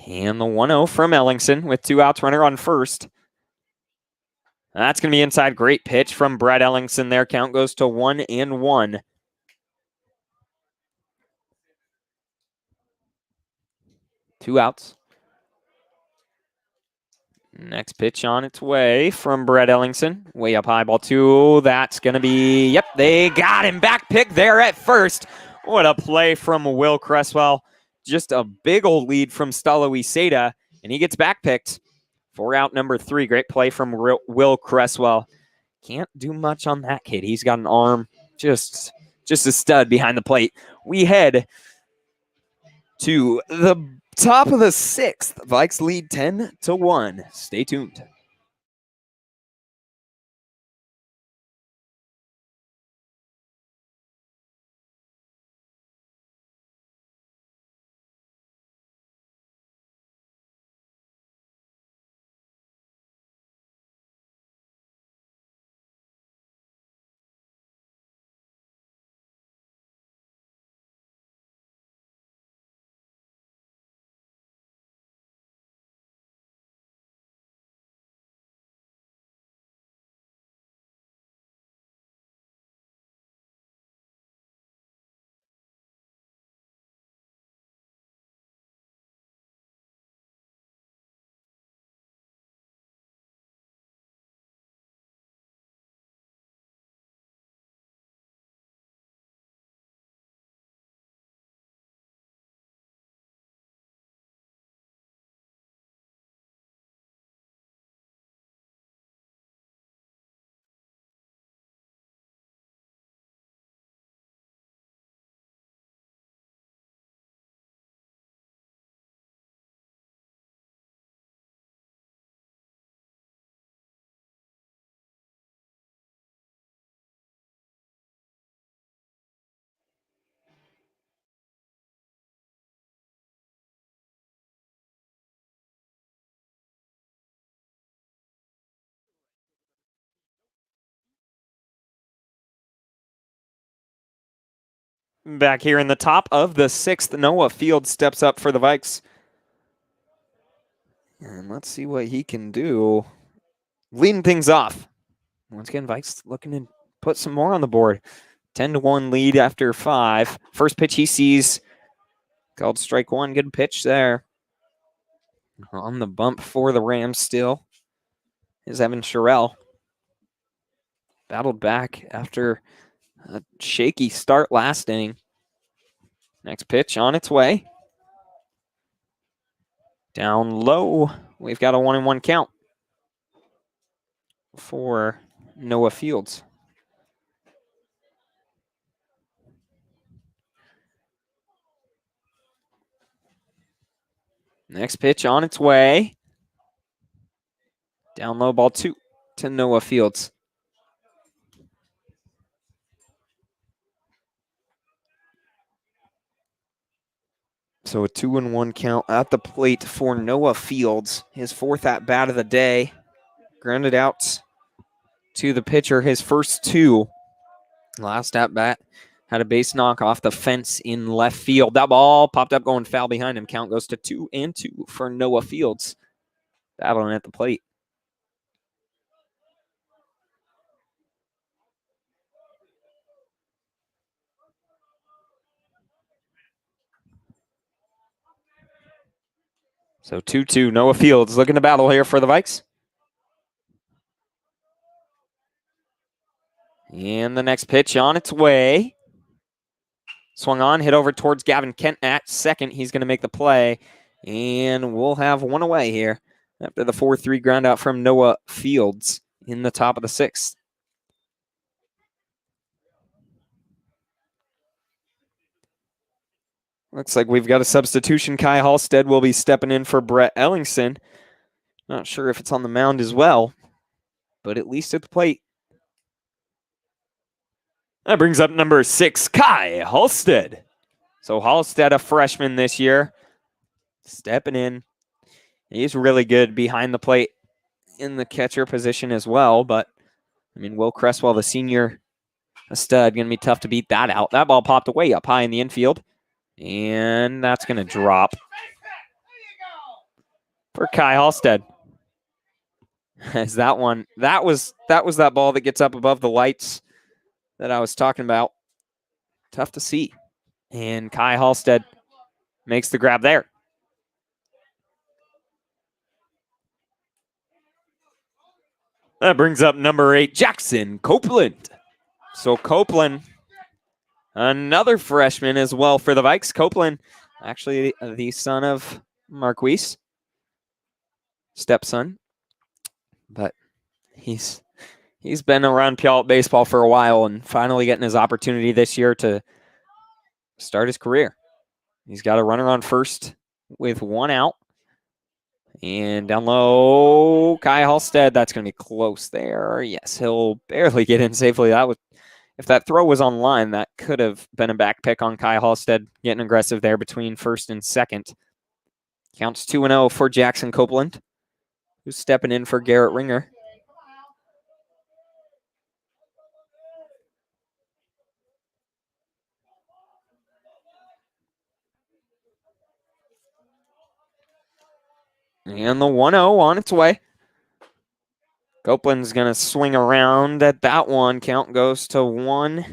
Speaker 2: And the 1-0 from Ellingson with 2 outs, runner on first. That's going to be inside. Great pitch from Brett Ellingson there. Count goes to 1-1. 2 outs. Next pitch on its way from Brett Ellingson. Way up high, ball 2. That's going to be, yep, they got him. Back pick there at first. What a play from Will Cresswell. Just a big old lead from Stalo Iseda, and he gets back picked for out number 3. Great play from Will Cresswell. Can't do much on that kid. He's got an arm, just a stud behind the plate. We head to the top of the 6th. Vikes lead 10-1. Stay tuned. Back here in the top of the 6th, Noah Field steps up for the Vikes. And let's see what he can do. Leading things off. Once again, Vikes looking to put some more on the board. 10-1 lead after 5. First pitch he sees, called strike 1. Good pitch there. On the bump for the Rams still is Evan Sherrill. Battled back after a shaky start last inning. Next pitch on its way. Down low. We've got a 1-1 count for Noah Fields. Next pitch on its way. Down low, ball 2 to Noah Fields. So a 2-1 count at the plate for Noah Fields. His 4th at bat of the day. Grounded out to the pitcher, his first 2. Last at bat had a base knock off the fence in left field. That ball popped up going foul behind him. Count goes to 2-2 for Noah Fields. Battling at the plate. So 2-2, Noah Fields looking to battle here for the Vikes. And the next pitch on its way. Swung on, hit over towards Gavin Kent at second. He's going to make the play. And we'll have one away here after the 4-3 ground out from Noah Fields in the top of the 6th. Looks like we've got a substitution. Kai Halstead will be stepping in for Brett Ellingson. Not sure if it's on the mound as well, but at least at the plate. That brings up number 6, Kai Halstead. So Halstead, a freshman this year, stepping in. He's really good behind the plate in the catcher position as well, but I mean, Will Cresswell, the senior, a stud, going to be tough to beat that out. That ball popped away up high in the infield, and that's going to drop for Kai Halstead. As that one, that was that ball that gets up above the lights that I was talking about. Tough to see. And Kai Halstead makes the grab there. That brings up number 8, Jackson Copeland. So Copeland, another freshman as well for the Vikes. Copeland, actually the son of Marquise, stepson. But he's been around Puyallup baseball for a while and finally getting his opportunity this year to start his career. He's got a runner on first with 1 out. And down low, Kai Halstead. That's going to be close there. Yes, he'll barely get in safely. If that throw was on line, that could have been a back pick on Kai Halstead, getting aggressive there between first and second. Counts 2-0 for Jackson Copeland, who's stepping in for Garrett Ringer. And the 1-0 on its way. Copeland's going to swing around at that one. Count goes to 1-1.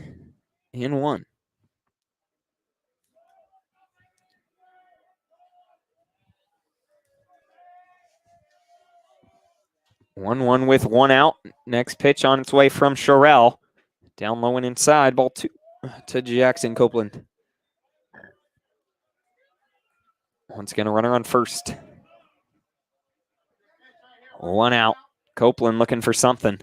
Speaker 2: 1-1 with 1 out. Next pitch on its way from Sherrell. Down low and inside. Ball 2 to Jackson Copeland. Once again, a runner on first. 1 out. Copeland looking for something.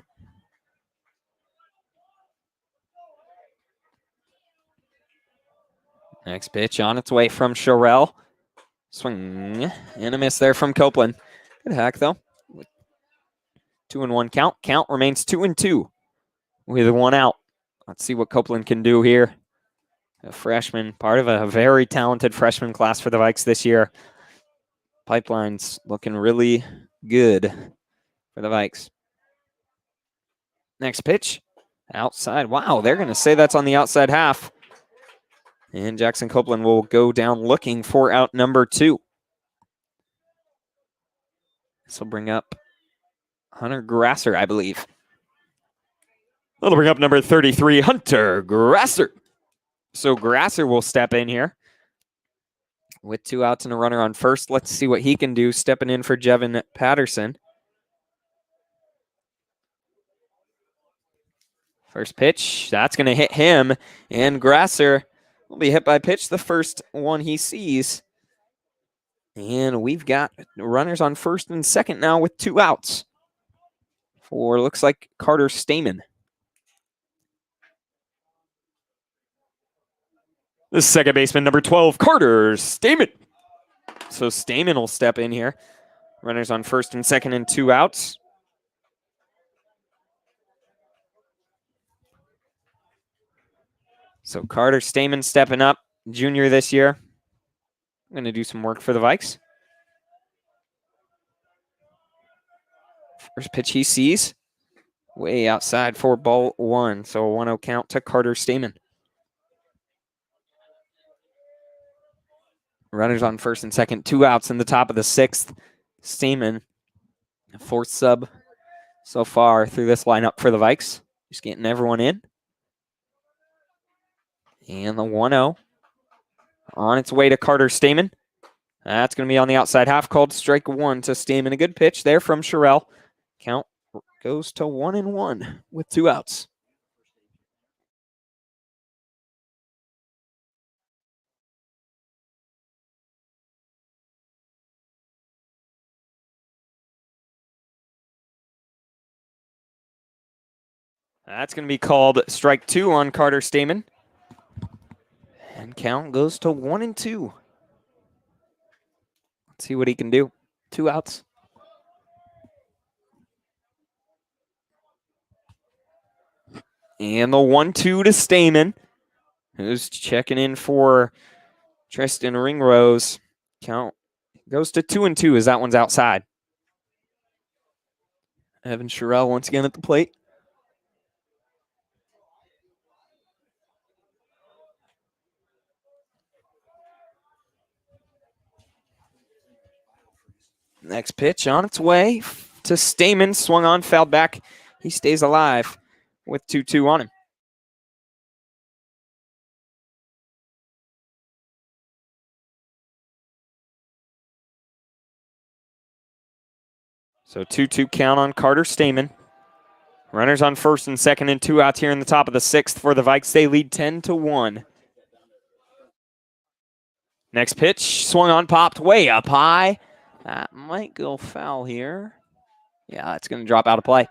Speaker 2: Next pitch on its way from Sherrell. Swing and a miss there from Copeland. Good hack, though. 2-1 count. Count remains 2-2 with 1 out. Let's see what Copeland can do here. A freshman, part of a very talented freshman class for the Vikes this year. Pipeline's looking really good for the Vikes. Next pitch, outside. Wow, they're going to say that's on the outside half. And Jackson Copeland will go down looking for out number 2. This will bring up Hunter Grasser, I believe. That'll bring up number 33, Hunter Grasser. So Grasser will step in here with 2 outs and a runner on first. Let's see what he can do, stepping in for Jevin Patterson. First pitch, that's going to hit him, and Grasser will be hit by pitch, the first one he sees. And we've got runners on first and second now with 2 outs for, looks like, Carter Stamen. The second baseman, number 12, Carter Stamen. So Stamen will step in here. Runners on first and second and 2 outs. So Carter Stamen stepping up, junior this year. I'm going to do some work for the Vikes. First pitch he sees, way outside for ball 1. So a 1-0 count to Carter Stamen. Runners on first and second, 2 outs in the top of the 6th. Stamen, 4th sub so far through this lineup for the Vikes. Just getting everyone in. And the 1-0 on its way to Carter Stamen. That's going to be on the outside half, called strike 1 to Stamen. A good pitch there from Sherrell. Count goes to 1-1 with 2 outs. That's going to be called strike 2 on Carter Stamen. And count goes to 1-2. Let's see what he can do. 2 outs. And the 1-2 to Stamen, who's checking in for Tristan Ringrose. Count goes to 2-2 as that one's outside. Evan Sherrill once again at the plate. Next pitch on its way to Stamen. Swung on, fouled back. He stays alive with 2-2 on him. So 2-2 count on Carter Stamen. Runners on first and second and 2 outs here in the top of the 6th for the Vikes. They lead 10-1. Next pitch, swung on, popped way up high. That might go foul here. Yeah, it's going to drop out of play.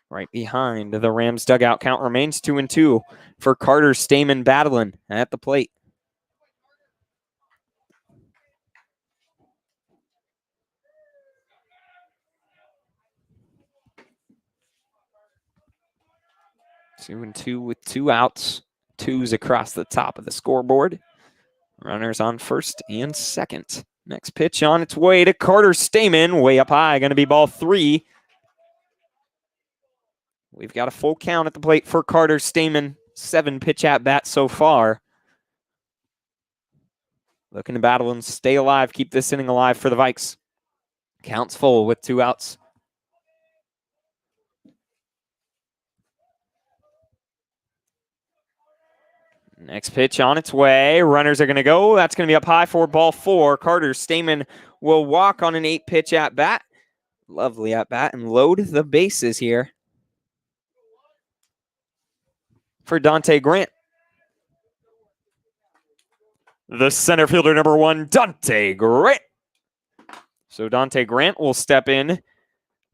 Speaker 2: Right behind the Rams dugout. Count remains 2-2 for Carter Stamen battling at the plate. Two and two with 2 outs. 2s across the top of the scoreboard. Runners on first and second. Next pitch on its way to Carter Stamen. Way up high. Going to be ball 3. We've got a full count at the plate for Carter Stamen. 7 pitch at bats so far. Looking to battle and stay alive. Keep this inning alive for the Vikes. Counts full with 2 outs. Next pitch on its way. Runners are going to go. That's going to be up high for ball 4. Carter Stamen will walk on an 8-pitch at bat. Lovely at bat and load the bases here for Dante Grant. The center fielder, number 1, Dante Grant. So Dante Grant will step in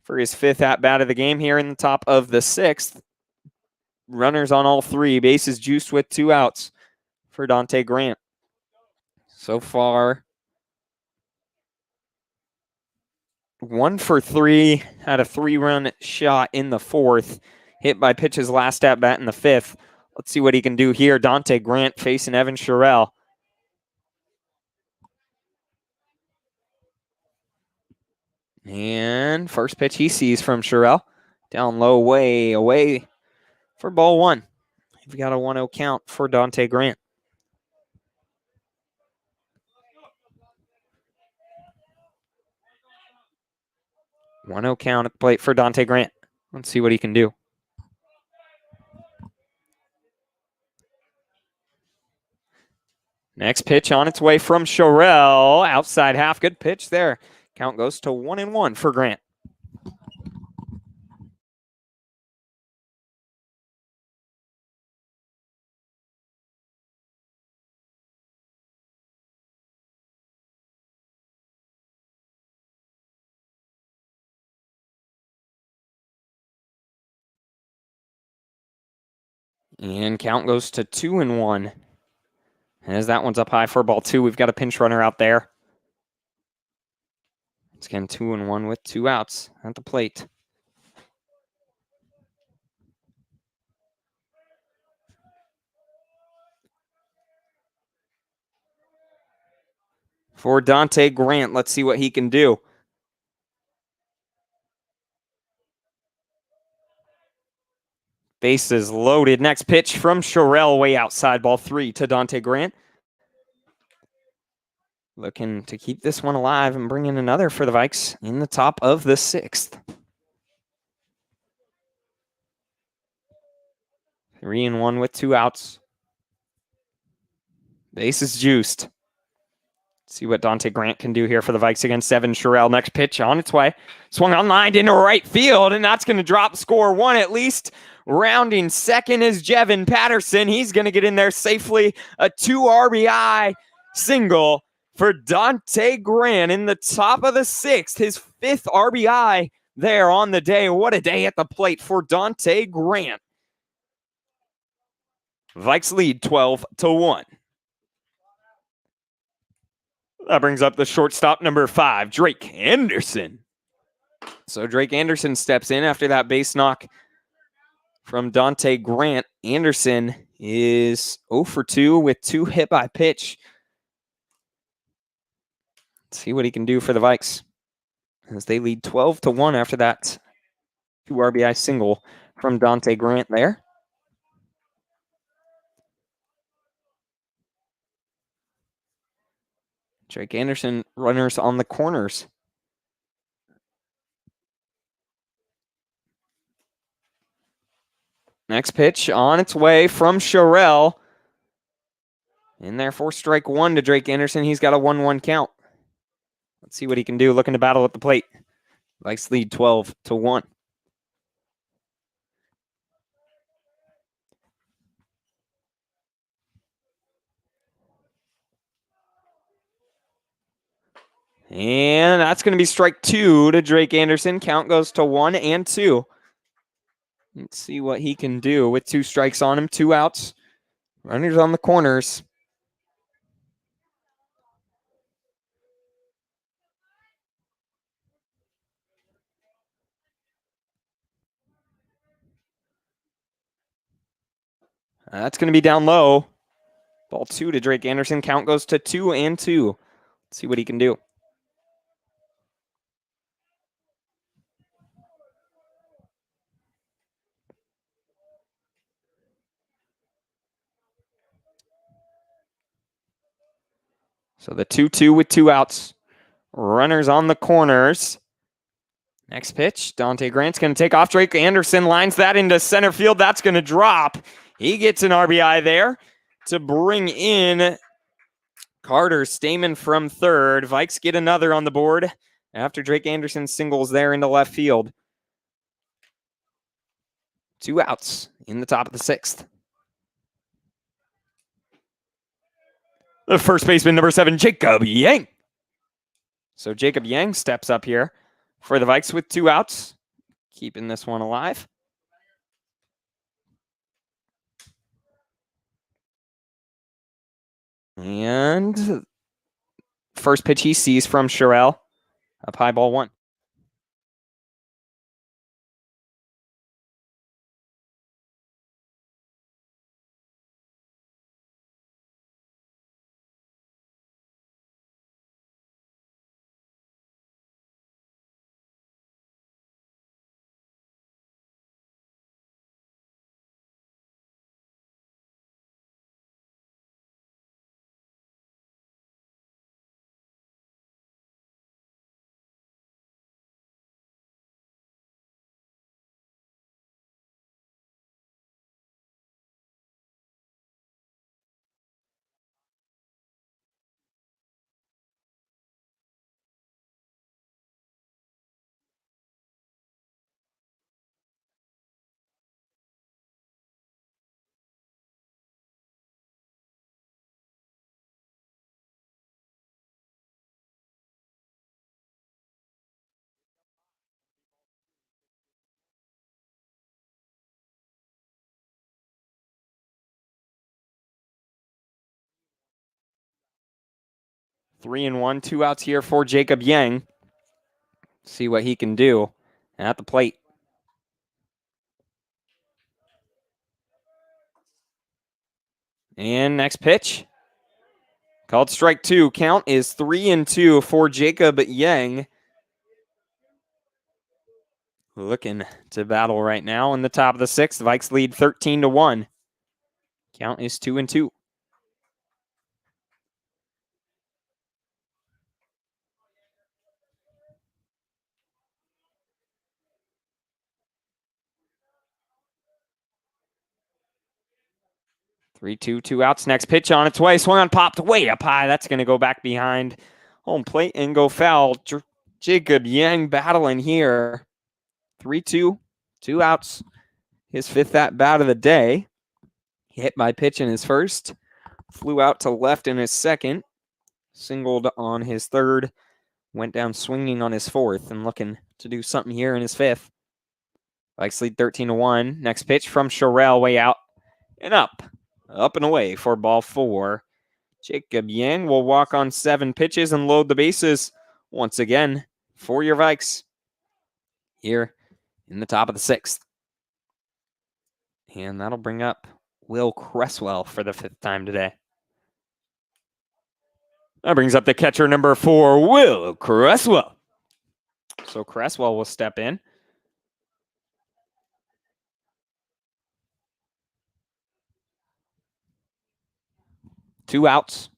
Speaker 2: for his 5th at bat of the game here in the top of the 6th. Runners on all 3. Bases juiced with 2 outs for Dante Grant. So far, 1 for 3. Had a 3-run shot in the 4th. Hit by pitches last at bat in the 5th. Let's see what he can do here. Dante Grant facing Evan Sherrill. And first pitch he sees from Sherrill. Down low, way away for ball 1. We've got a 1-0 count for Dante Grant. One 0 count at the plate for Dante Grant. Let's see what he can do. Next pitch on its way from Sherrill. Outside half. Good pitch there. Count goes to 1-1 for Grant. And count goes to 2-1. As that one's up high for ball 2, we've got a pinch runner out there. It's again 2-1 with 2 outs at the plate. For Dante Grant, let's see what he can do. Bases loaded. Next pitch from Sherrill, way outside, ball 3 to Dante Grant. Looking to keep this one alive and bring in another for the Vikes in the top of the 6th. 3-1 with 2 outs. Bases juiced. See what Dante Grant can do here for the Vikes against Evan Sherrill. Next pitch on its way. Swung on line into right field, and that's going to drop score 1 at least. Rounding second is Jevin Patterson. He's going to get in there safely. A 2 RBI single for Dante Grant in the top of the 6th. His 5th RBI there on the day. What a day at the plate for Dante Grant. Vikes lead 12-1. That brings up the shortstop, number 5, Drake Anderson. So Drake Anderson steps in after that base knock from Dante Grant. Anderson is 0 for 2 with 2 hit by pitch. Let's see what he can do for the Vikes as they lead 12-1 after that 2 RBI single from Dante Grant there. Drake Anderson, runners on the corners. Next pitch on its way from Sherrill. In there for strike 1 to Drake Anderson. He's got a 1-1 count. Let's see what he can do. Looking to battle at the plate. Vikes lead 12-1. And that's going to be strike 2 to Drake Anderson. Count goes to 1-2. Let's see what he can do with 2 strikes on him, 2 outs. Runners on the corners. That's going to be down low. Ball 2 to Drake Anderson. Count goes to 2-2. Let's see what he can do. So the 2-2 with 2 outs. Runners on the corners. Next pitch, Dante Grant's going to take off. Drake Anderson lines that into center field. That's going to drop. He gets an RBI there to bring in Carter Stamen from third. Vikes get another on the board after Drake Anderson singles there into left field. 2 outs in the top of the 6th. The first baseman, number 7, Jacob Yang. So Jacob Yang steps up here for the Vikes with 2 outs, keeping this one alive. And first pitch he sees from Sherrill. Up high, ball 1. Three and 1, 2 outs here for Jacob Yang. See what he can do at the plate. And next pitch. Called strike 2. Count is 3-2 for Jacob Yang. Looking to battle right now in the top of the 6th. Vikes lead 13-1. Count is 2-2. Three, two outs. Next pitch on its way. Swung on, popped way up high. That's going to go back behind home plate and go foul. Jacob Yang battling here. 3-2, 2 outs. His 5th at bat of the day. Hit by pitch in his first. Flew out to left in his second. Singled on his third. went down swinging on his fourth and looking to do something here in his fifth. Vikes lead 13-1. Next pitch from Sherrill, way out and up. Up and away for ball 4. Jacob Yang will walk on 7 pitches and load the bases once again for your Vikes here in the top of the 6th. And that'll bring up Will Cresswell for the 5th time today. That brings up the catcher number 4, Will Cresswell. So Cresswell will step in. Two outs.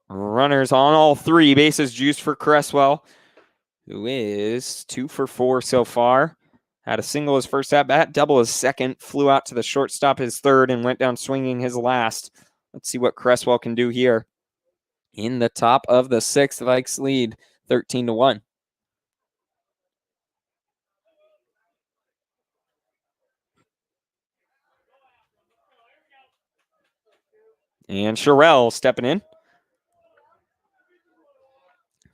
Speaker 2: Runners on all 3. Bases juiced for Cresswell, who is 2 for 4 so far. Had a single his first at bat, double his second, flew out to the shortstop his third, and went down swinging his last. Let's see what Cresswell can do here. In the top of the 6th, Vikes lead 13-1. And Sherrill stepping in.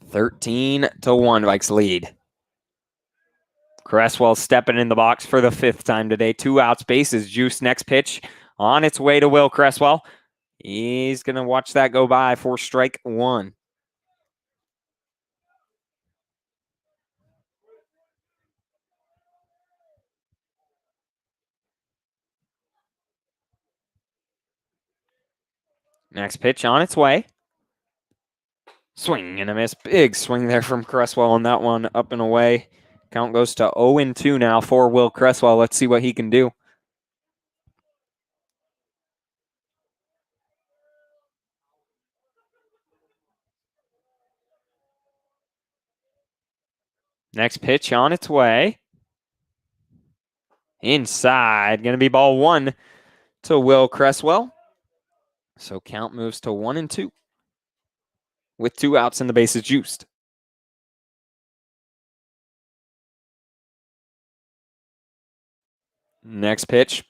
Speaker 2: 13-1, Vikes lead. Cresswell stepping in the box for the 5th time today. 2 outs, bases juice. Next pitch on its way to Will Cresswell. He's going to watch that go by for strike 1. Next pitch on its way. Swing and a miss. Big swing there from Cresswell on that one, up and away. Count goes to 0-2 now for Will Cresswell. Let's see what he can do. Next pitch on its way. Inside. Going to be ball 1 to Will Cresswell. So count moves to 1-2 with 2 outs and the bases juiced. Next pitch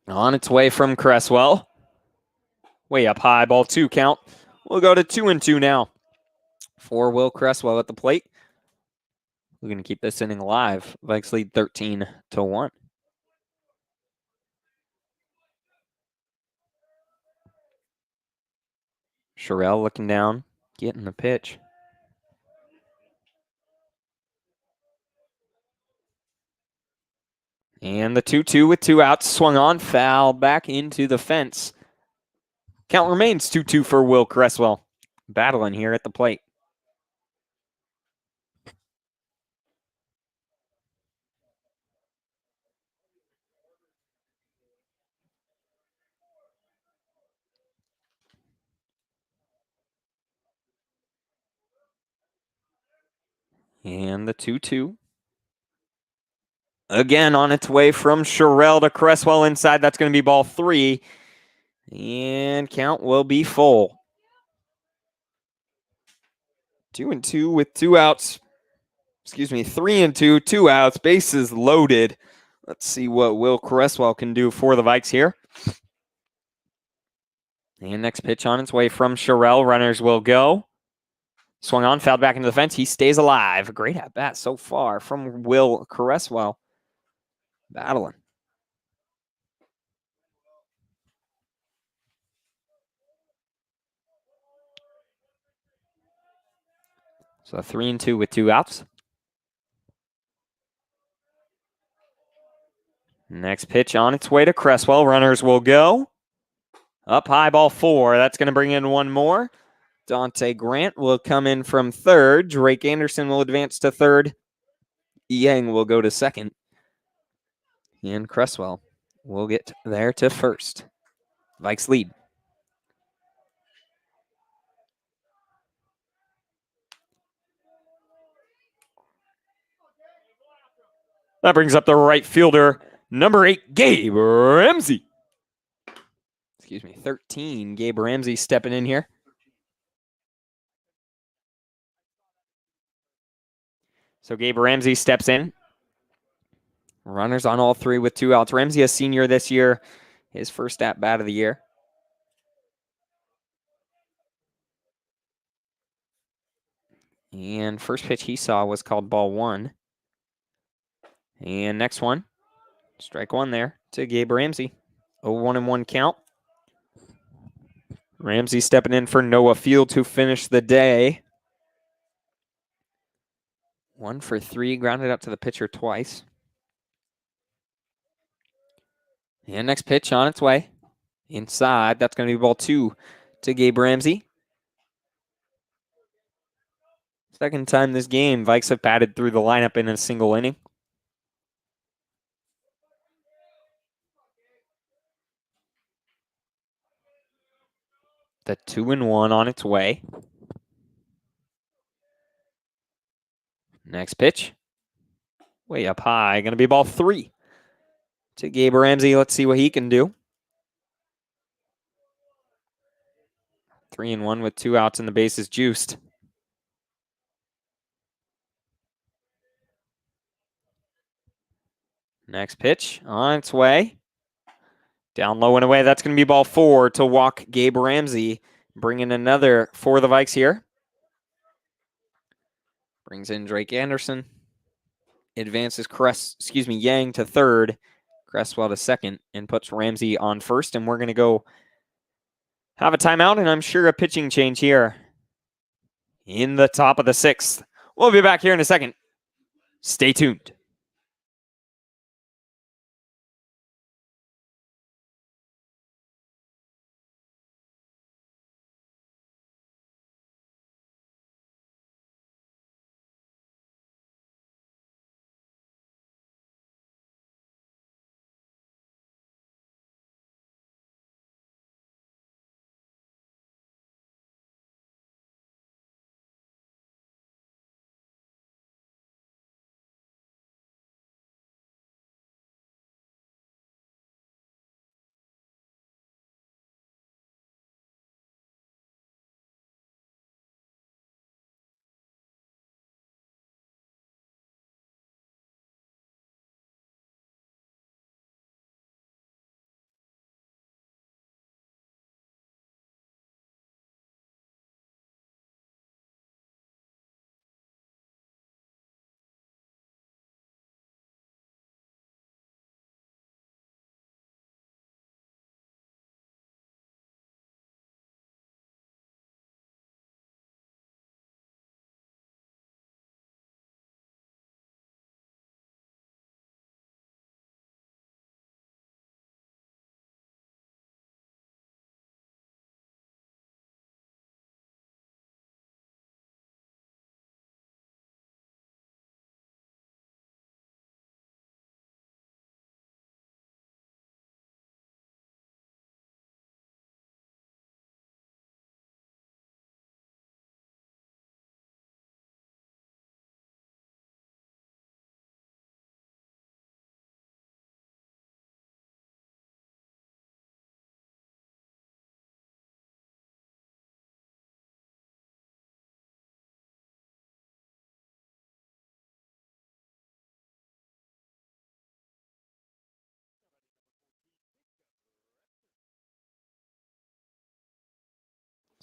Speaker 2: on its way from Cresswell. Way up high, ball 2 count. We'll go to 2-2 now for Will Cresswell at the plate. We're going to keep this inning alive. Vikes lead 13-1. Sherrill looking down, getting the pitch. And the 2-2 with 2 outs, swung on, foul back into the fence. Count remains 2-2 for Will Cresswell. Battling here at the plate. And the 2-2. Again on its way from Sherrill to Cresswell inside. That's going to be ball 3. And count will be full. 2-2 with 2 outs. 3-2, 2 outs, bases loaded. Let's see what Will Cresswell can do for the Vikes here. And next pitch on its way from Sherrill. Runners will go. Swung on, fouled back into the fence. He stays alive. Great at bat so far from Will Cresswell. Battling. So 3-2 with 2 outs. Next pitch on its way to Cresswell. Runners will go. Up high, ball 4. That's going to bring in one more. Dante Grant will come in from third. Drake Anderson will advance to third. Yang will go to second. And Cresswell will get there to first. Vikes lead. That brings up the right fielder, number 8, Gabe Ramsey. 13, Gabe Ramsey stepping in here. So Gabe Ramsey steps in. Runners on all 3 with 2 outs. Ramsey, a senior this year, his first at-bat of the year. And first pitch he saw was called ball 1. And next one, strike 1 there to Gabe Ramsey. 0-1-1 count. Ramsey stepping in for Noah Field to finish the day. 1 for 3, grounded out to the pitcher twice. And next pitch on its way. Inside, that's going to be ball 2 to Gabe Ramsey. Second time this game, Vikes have batted through the lineup in a single inning. The 2-1 on its way. Next pitch. Way up high. Going to be ball 3 to Gabe Ramsey. Let's see what he can do. 3-1 with 2 outs and the bases juiced. Next pitch on its way. Down low and away. That's going to be ball 4 to walk Gabe Ramsey. Bringing another for the Vikes here. Brings in Drake Anderson. Advances Yang to third. Cresswell to second. And puts Ramsey on first. And we're going to go have a timeout. And I'm sure a pitching change here in the top of the 6th. We'll be back here in a second. Stay tuned.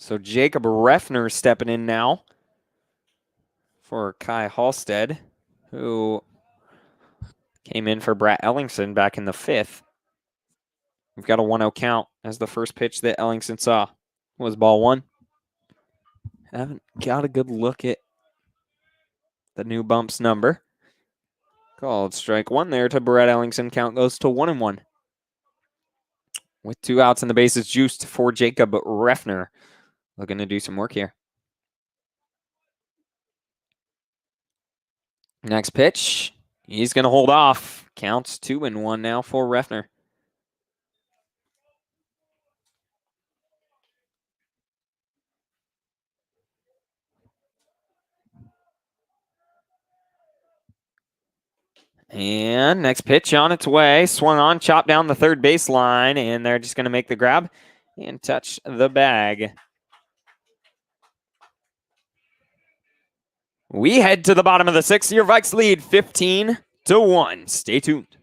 Speaker 2: So Jacob Refner stepping in now for Kai Halstead, who came in for Brett Ellingson back in the 5th. We've got a 1-0 count as the first pitch that Ellingson saw was ball 1. Haven't got a good look at the new bumps number. Called strike 1 there to Brett Ellingson. Count goes to 1-1. With 2 outs and the bases juiced for Jacob Refner. Looking to do some work here. Next pitch. He's going to hold off. Counts 2-1 now for Refner. And next pitch on its way. Swung on, chopped down the third baseline, and they're just going to make the grab and touch the bag. We head to the bottom of the 6th. Your Vikes lead 15-1. Stay tuned.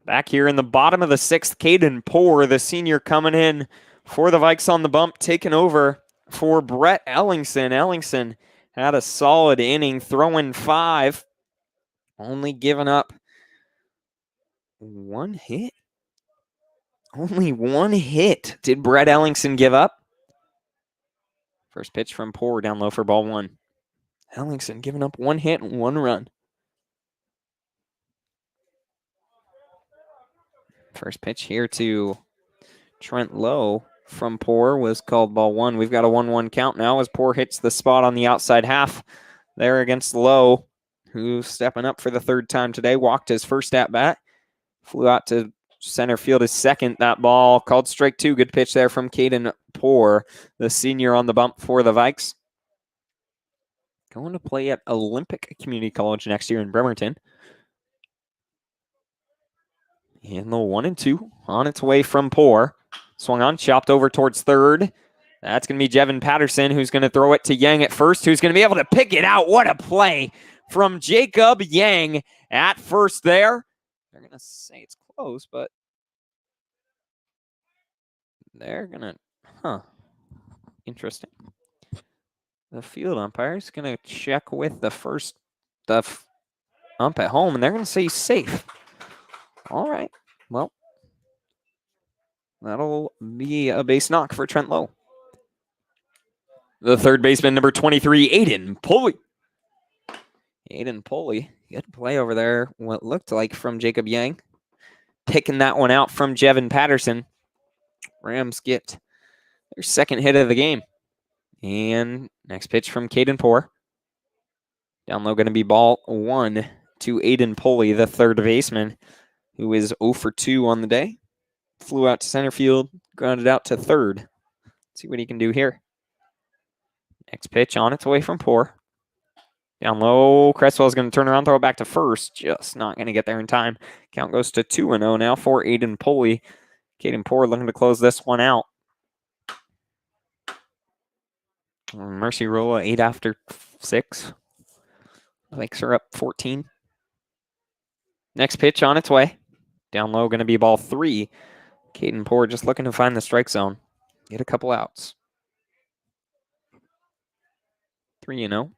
Speaker 2: Back here in the bottom of the sixth, Caden Poor, the senior, coming in for the Vikes on the bump, taking over for Brett Ellingson. Ellingson had a solid inning, throwing 5, only giving up 1 hit. Only 1 hit did Brett Ellingson give up. First pitch from Poor, down low for ball 1. Ellingson giving up 1 hit and 1 run. First pitch here to Trent Lowe from Poor was called ball 1. We've got a 1-1 count now as Poor hits the spot on the outside half there against Lowe, who's stepping up for the 3rd time today. Walked his first at bat, flew out to center field his second. That ball called strike 2. Good pitch there from Caden Poor, the senior, on the bump for the Vikes. Going to play at Olympic Community College next year in Bremerton. And the 1-2 on its way from Poor. Swung on, chopped over towards third. That's going to be Jevin Patterson, who's going to throw it to Yang at first, who's going to be able to pick it out. What a play from Jacob Yang at first there. They're going to say it's close, but they're going to, interesting. The field umpire is going to check with the ump at home, and they're going to say safe. All right, well, that'll be a base knock for Trent Lowe. The third baseman, number 23, Aiden Pulley. Aiden Pulley, good play over there. What looked like from Jacob Yang. Picking that one out from Jevin Patterson. Rams get their 2nd hit of the game. And next pitch from Caden Poor. Down low going to be ball 1 to Aiden Pulley, the 3rd baseman, who is 0 for 2 on the day. Flew out to center field, grounded out to 3rd. Let's see what he can do here. Next pitch on its way from Poor. Down low, Cresswell's going to turn around, throw it back to first. Just not going to get there in time. Count goes to 2-0 now for Aiden Pulley. Caden Poor looking to close this one out. Mercy Rolla 8 after 6. Lakes are up 14. Next pitch on its way. Down low, going to be ball 3. Caden Poor just looking to find the strike zone. Get a couple outs. 3-0.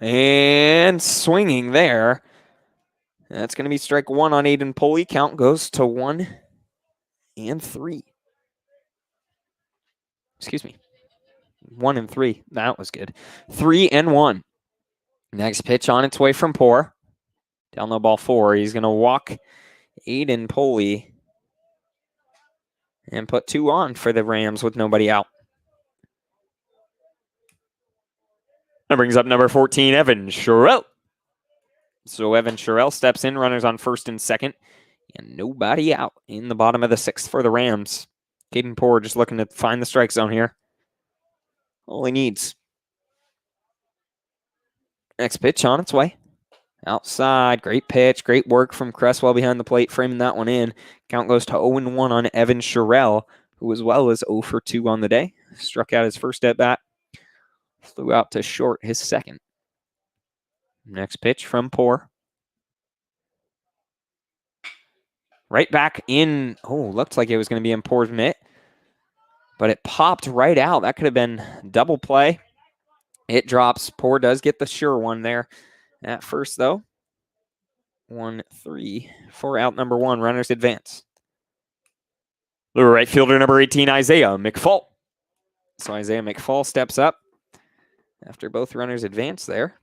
Speaker 2: And swinging there. That's going to be strike 1 on Aiden Pulley. Count goes to 1-3. Excuse me. 1-3. That was good. 3-1. Next pitch on its way from Poor. Down low, ball 4. He's going to walk Aiden Pulley and put 2 on for the Rams with nobody out. That brings up number 14, Evan Sherrill. So Evan Sherrill steps in, runners on 1st and 2nd, and nobody out in the bottom of the 6th for the Rams. Caden Poor just looking to find the strike zone here. All he needs. Next pitch on its way. Outside, great pitch, great work from Cresswell behind the plate, framing that one in. Count goes to 0-1 on Evan Sherrill, who as well as 0 for 2 on the day. Struck out his first at bat. Flew out to short his 2nd. Next pitch from Poor. Right back in. Oh, looked like it was going to be in Poor's mitt. But it popped right out. That could have been double play. It drops. Poor does get the sure one there. At first, though. 1-3 for out number 1. Runners advance. The right fielder, number 18, Isaiah McFall. So Isaiah McFall steps up after both runners advance there.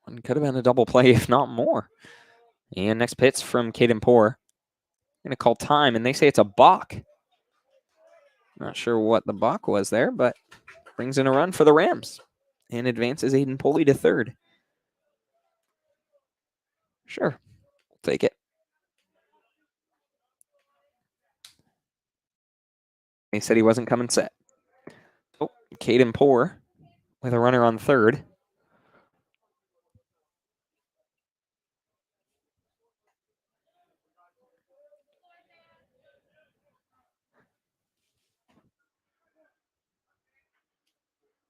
Speaker 2: One could have been a double play, if not more. And next pitch from Caden Poor. Going to call time, and they say it's a balk. Not sure what the balk was there, but brings in a run for the Rams and advances Aiden Pulley to 3rd. Sure, we'll take it. He said he wasn't coming set. Oh, Caden Poor with a runner on 3rd.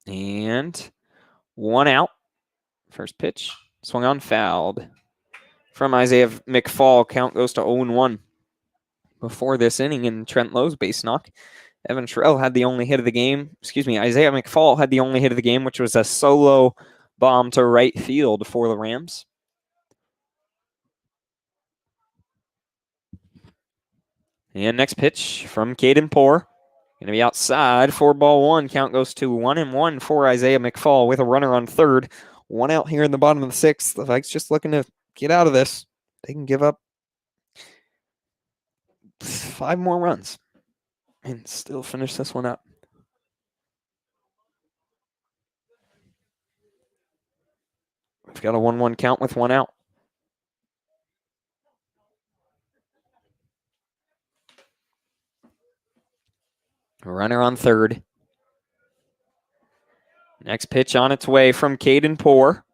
Speaker 2: And 1 out. First pitch, swung on, fouled. From Isaiah McFall, count goes to 0-1. Before this inning in Trent Lowe's base knock, Evan Terrell had the only hit of the game. Isaiah McFall had the only hit of the game, which was a solo bomb to right field for the Rams. And next pitch from Caden Poor. Going to be outside for ball 1. Count goes to 1-1 for Isaiah McFall with a runner on third. 1 out here in the bottom of the 6th. The Vikes just looking to get out of this. They can give up 5 more runs and still finish this one up. We've got a 1-1 count with 1 out. Runner on third. Next pitch on its way from Caden Poor.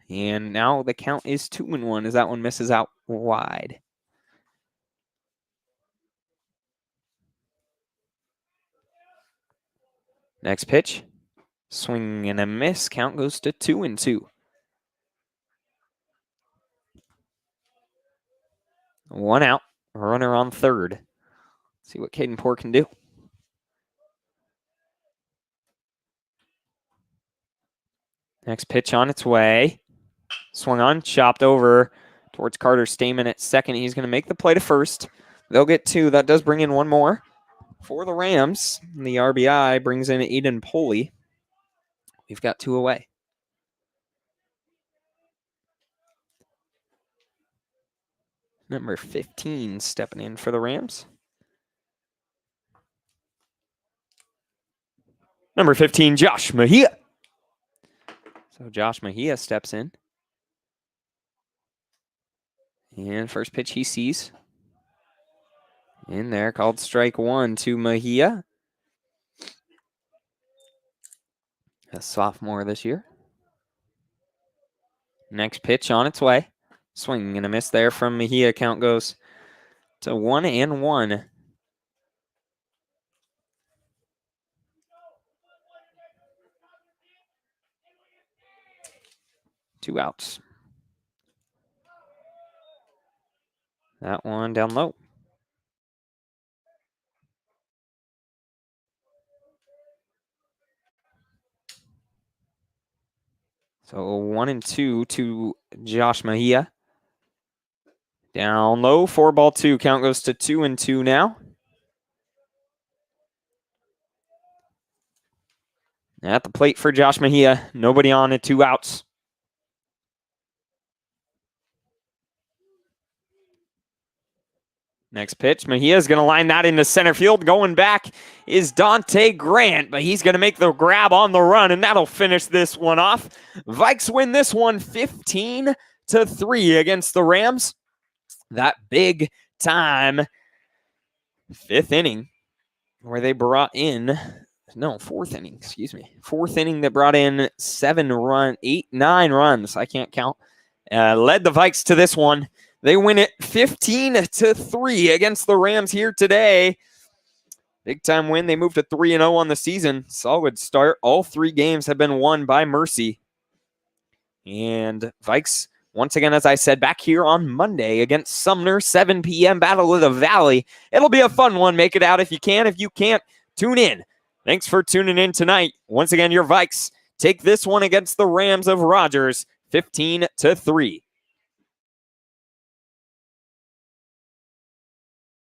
Speaker 2: And now the count is 2-1 as that one misses out wide. Next pitch. Swing and a miss. Count goes to 2-2. 1 out. Runner on third. See what Caden Poor can do. Next pitch on its way. Swung on, chopped over towards Carter Stamen at second. He's going to make the play to first. They'll get 2. That does bring in 1 more for the Rams. The RBI brings in Aiden Poley. We've got 2 away. Number 15 stepping in for the Rams. Number 15, Josh Mejia. So Josh Mejia steps in. And first pitch he sees. In there, called strike 1 to Mejia. A sophomore this year. Next pitch on its way. Swing and a miss there from Mejia. Count goes to 1-1. 2 outs. That one down low. So 1-2 to Josh Mejia. Down low, 4-2. Count goes to 2-2 now. At the plate for Josh Mejia. Nobody on it, 2 outs. Next pitch, Mejia's going to line that into center field. Going back is Dante Grant, but he's going to make the grab on the run, and that'll finish this one off. Vikes win this one 15-3 against the Rams. That big time 5th inning where they brought in, no, 4th inning, excuse me. 4th inning that brought in 9 runs. I can't count. Led the Vikes to this one. They win it 15-3 against the Rams here today. Big time win. They moved to 3-0 on the season. Solid start. All 3 games have been won by Mercy. And Vikes, once again, as I said, back here on Monday against Sumner, 7 p.m. Battle of the Valley. It'll be a fun one. Make it out if you can. If you can't, tune in. Thanks for tuning in tonight. Once again, your Vikes take this one against the Rams of Rogers, 15-3.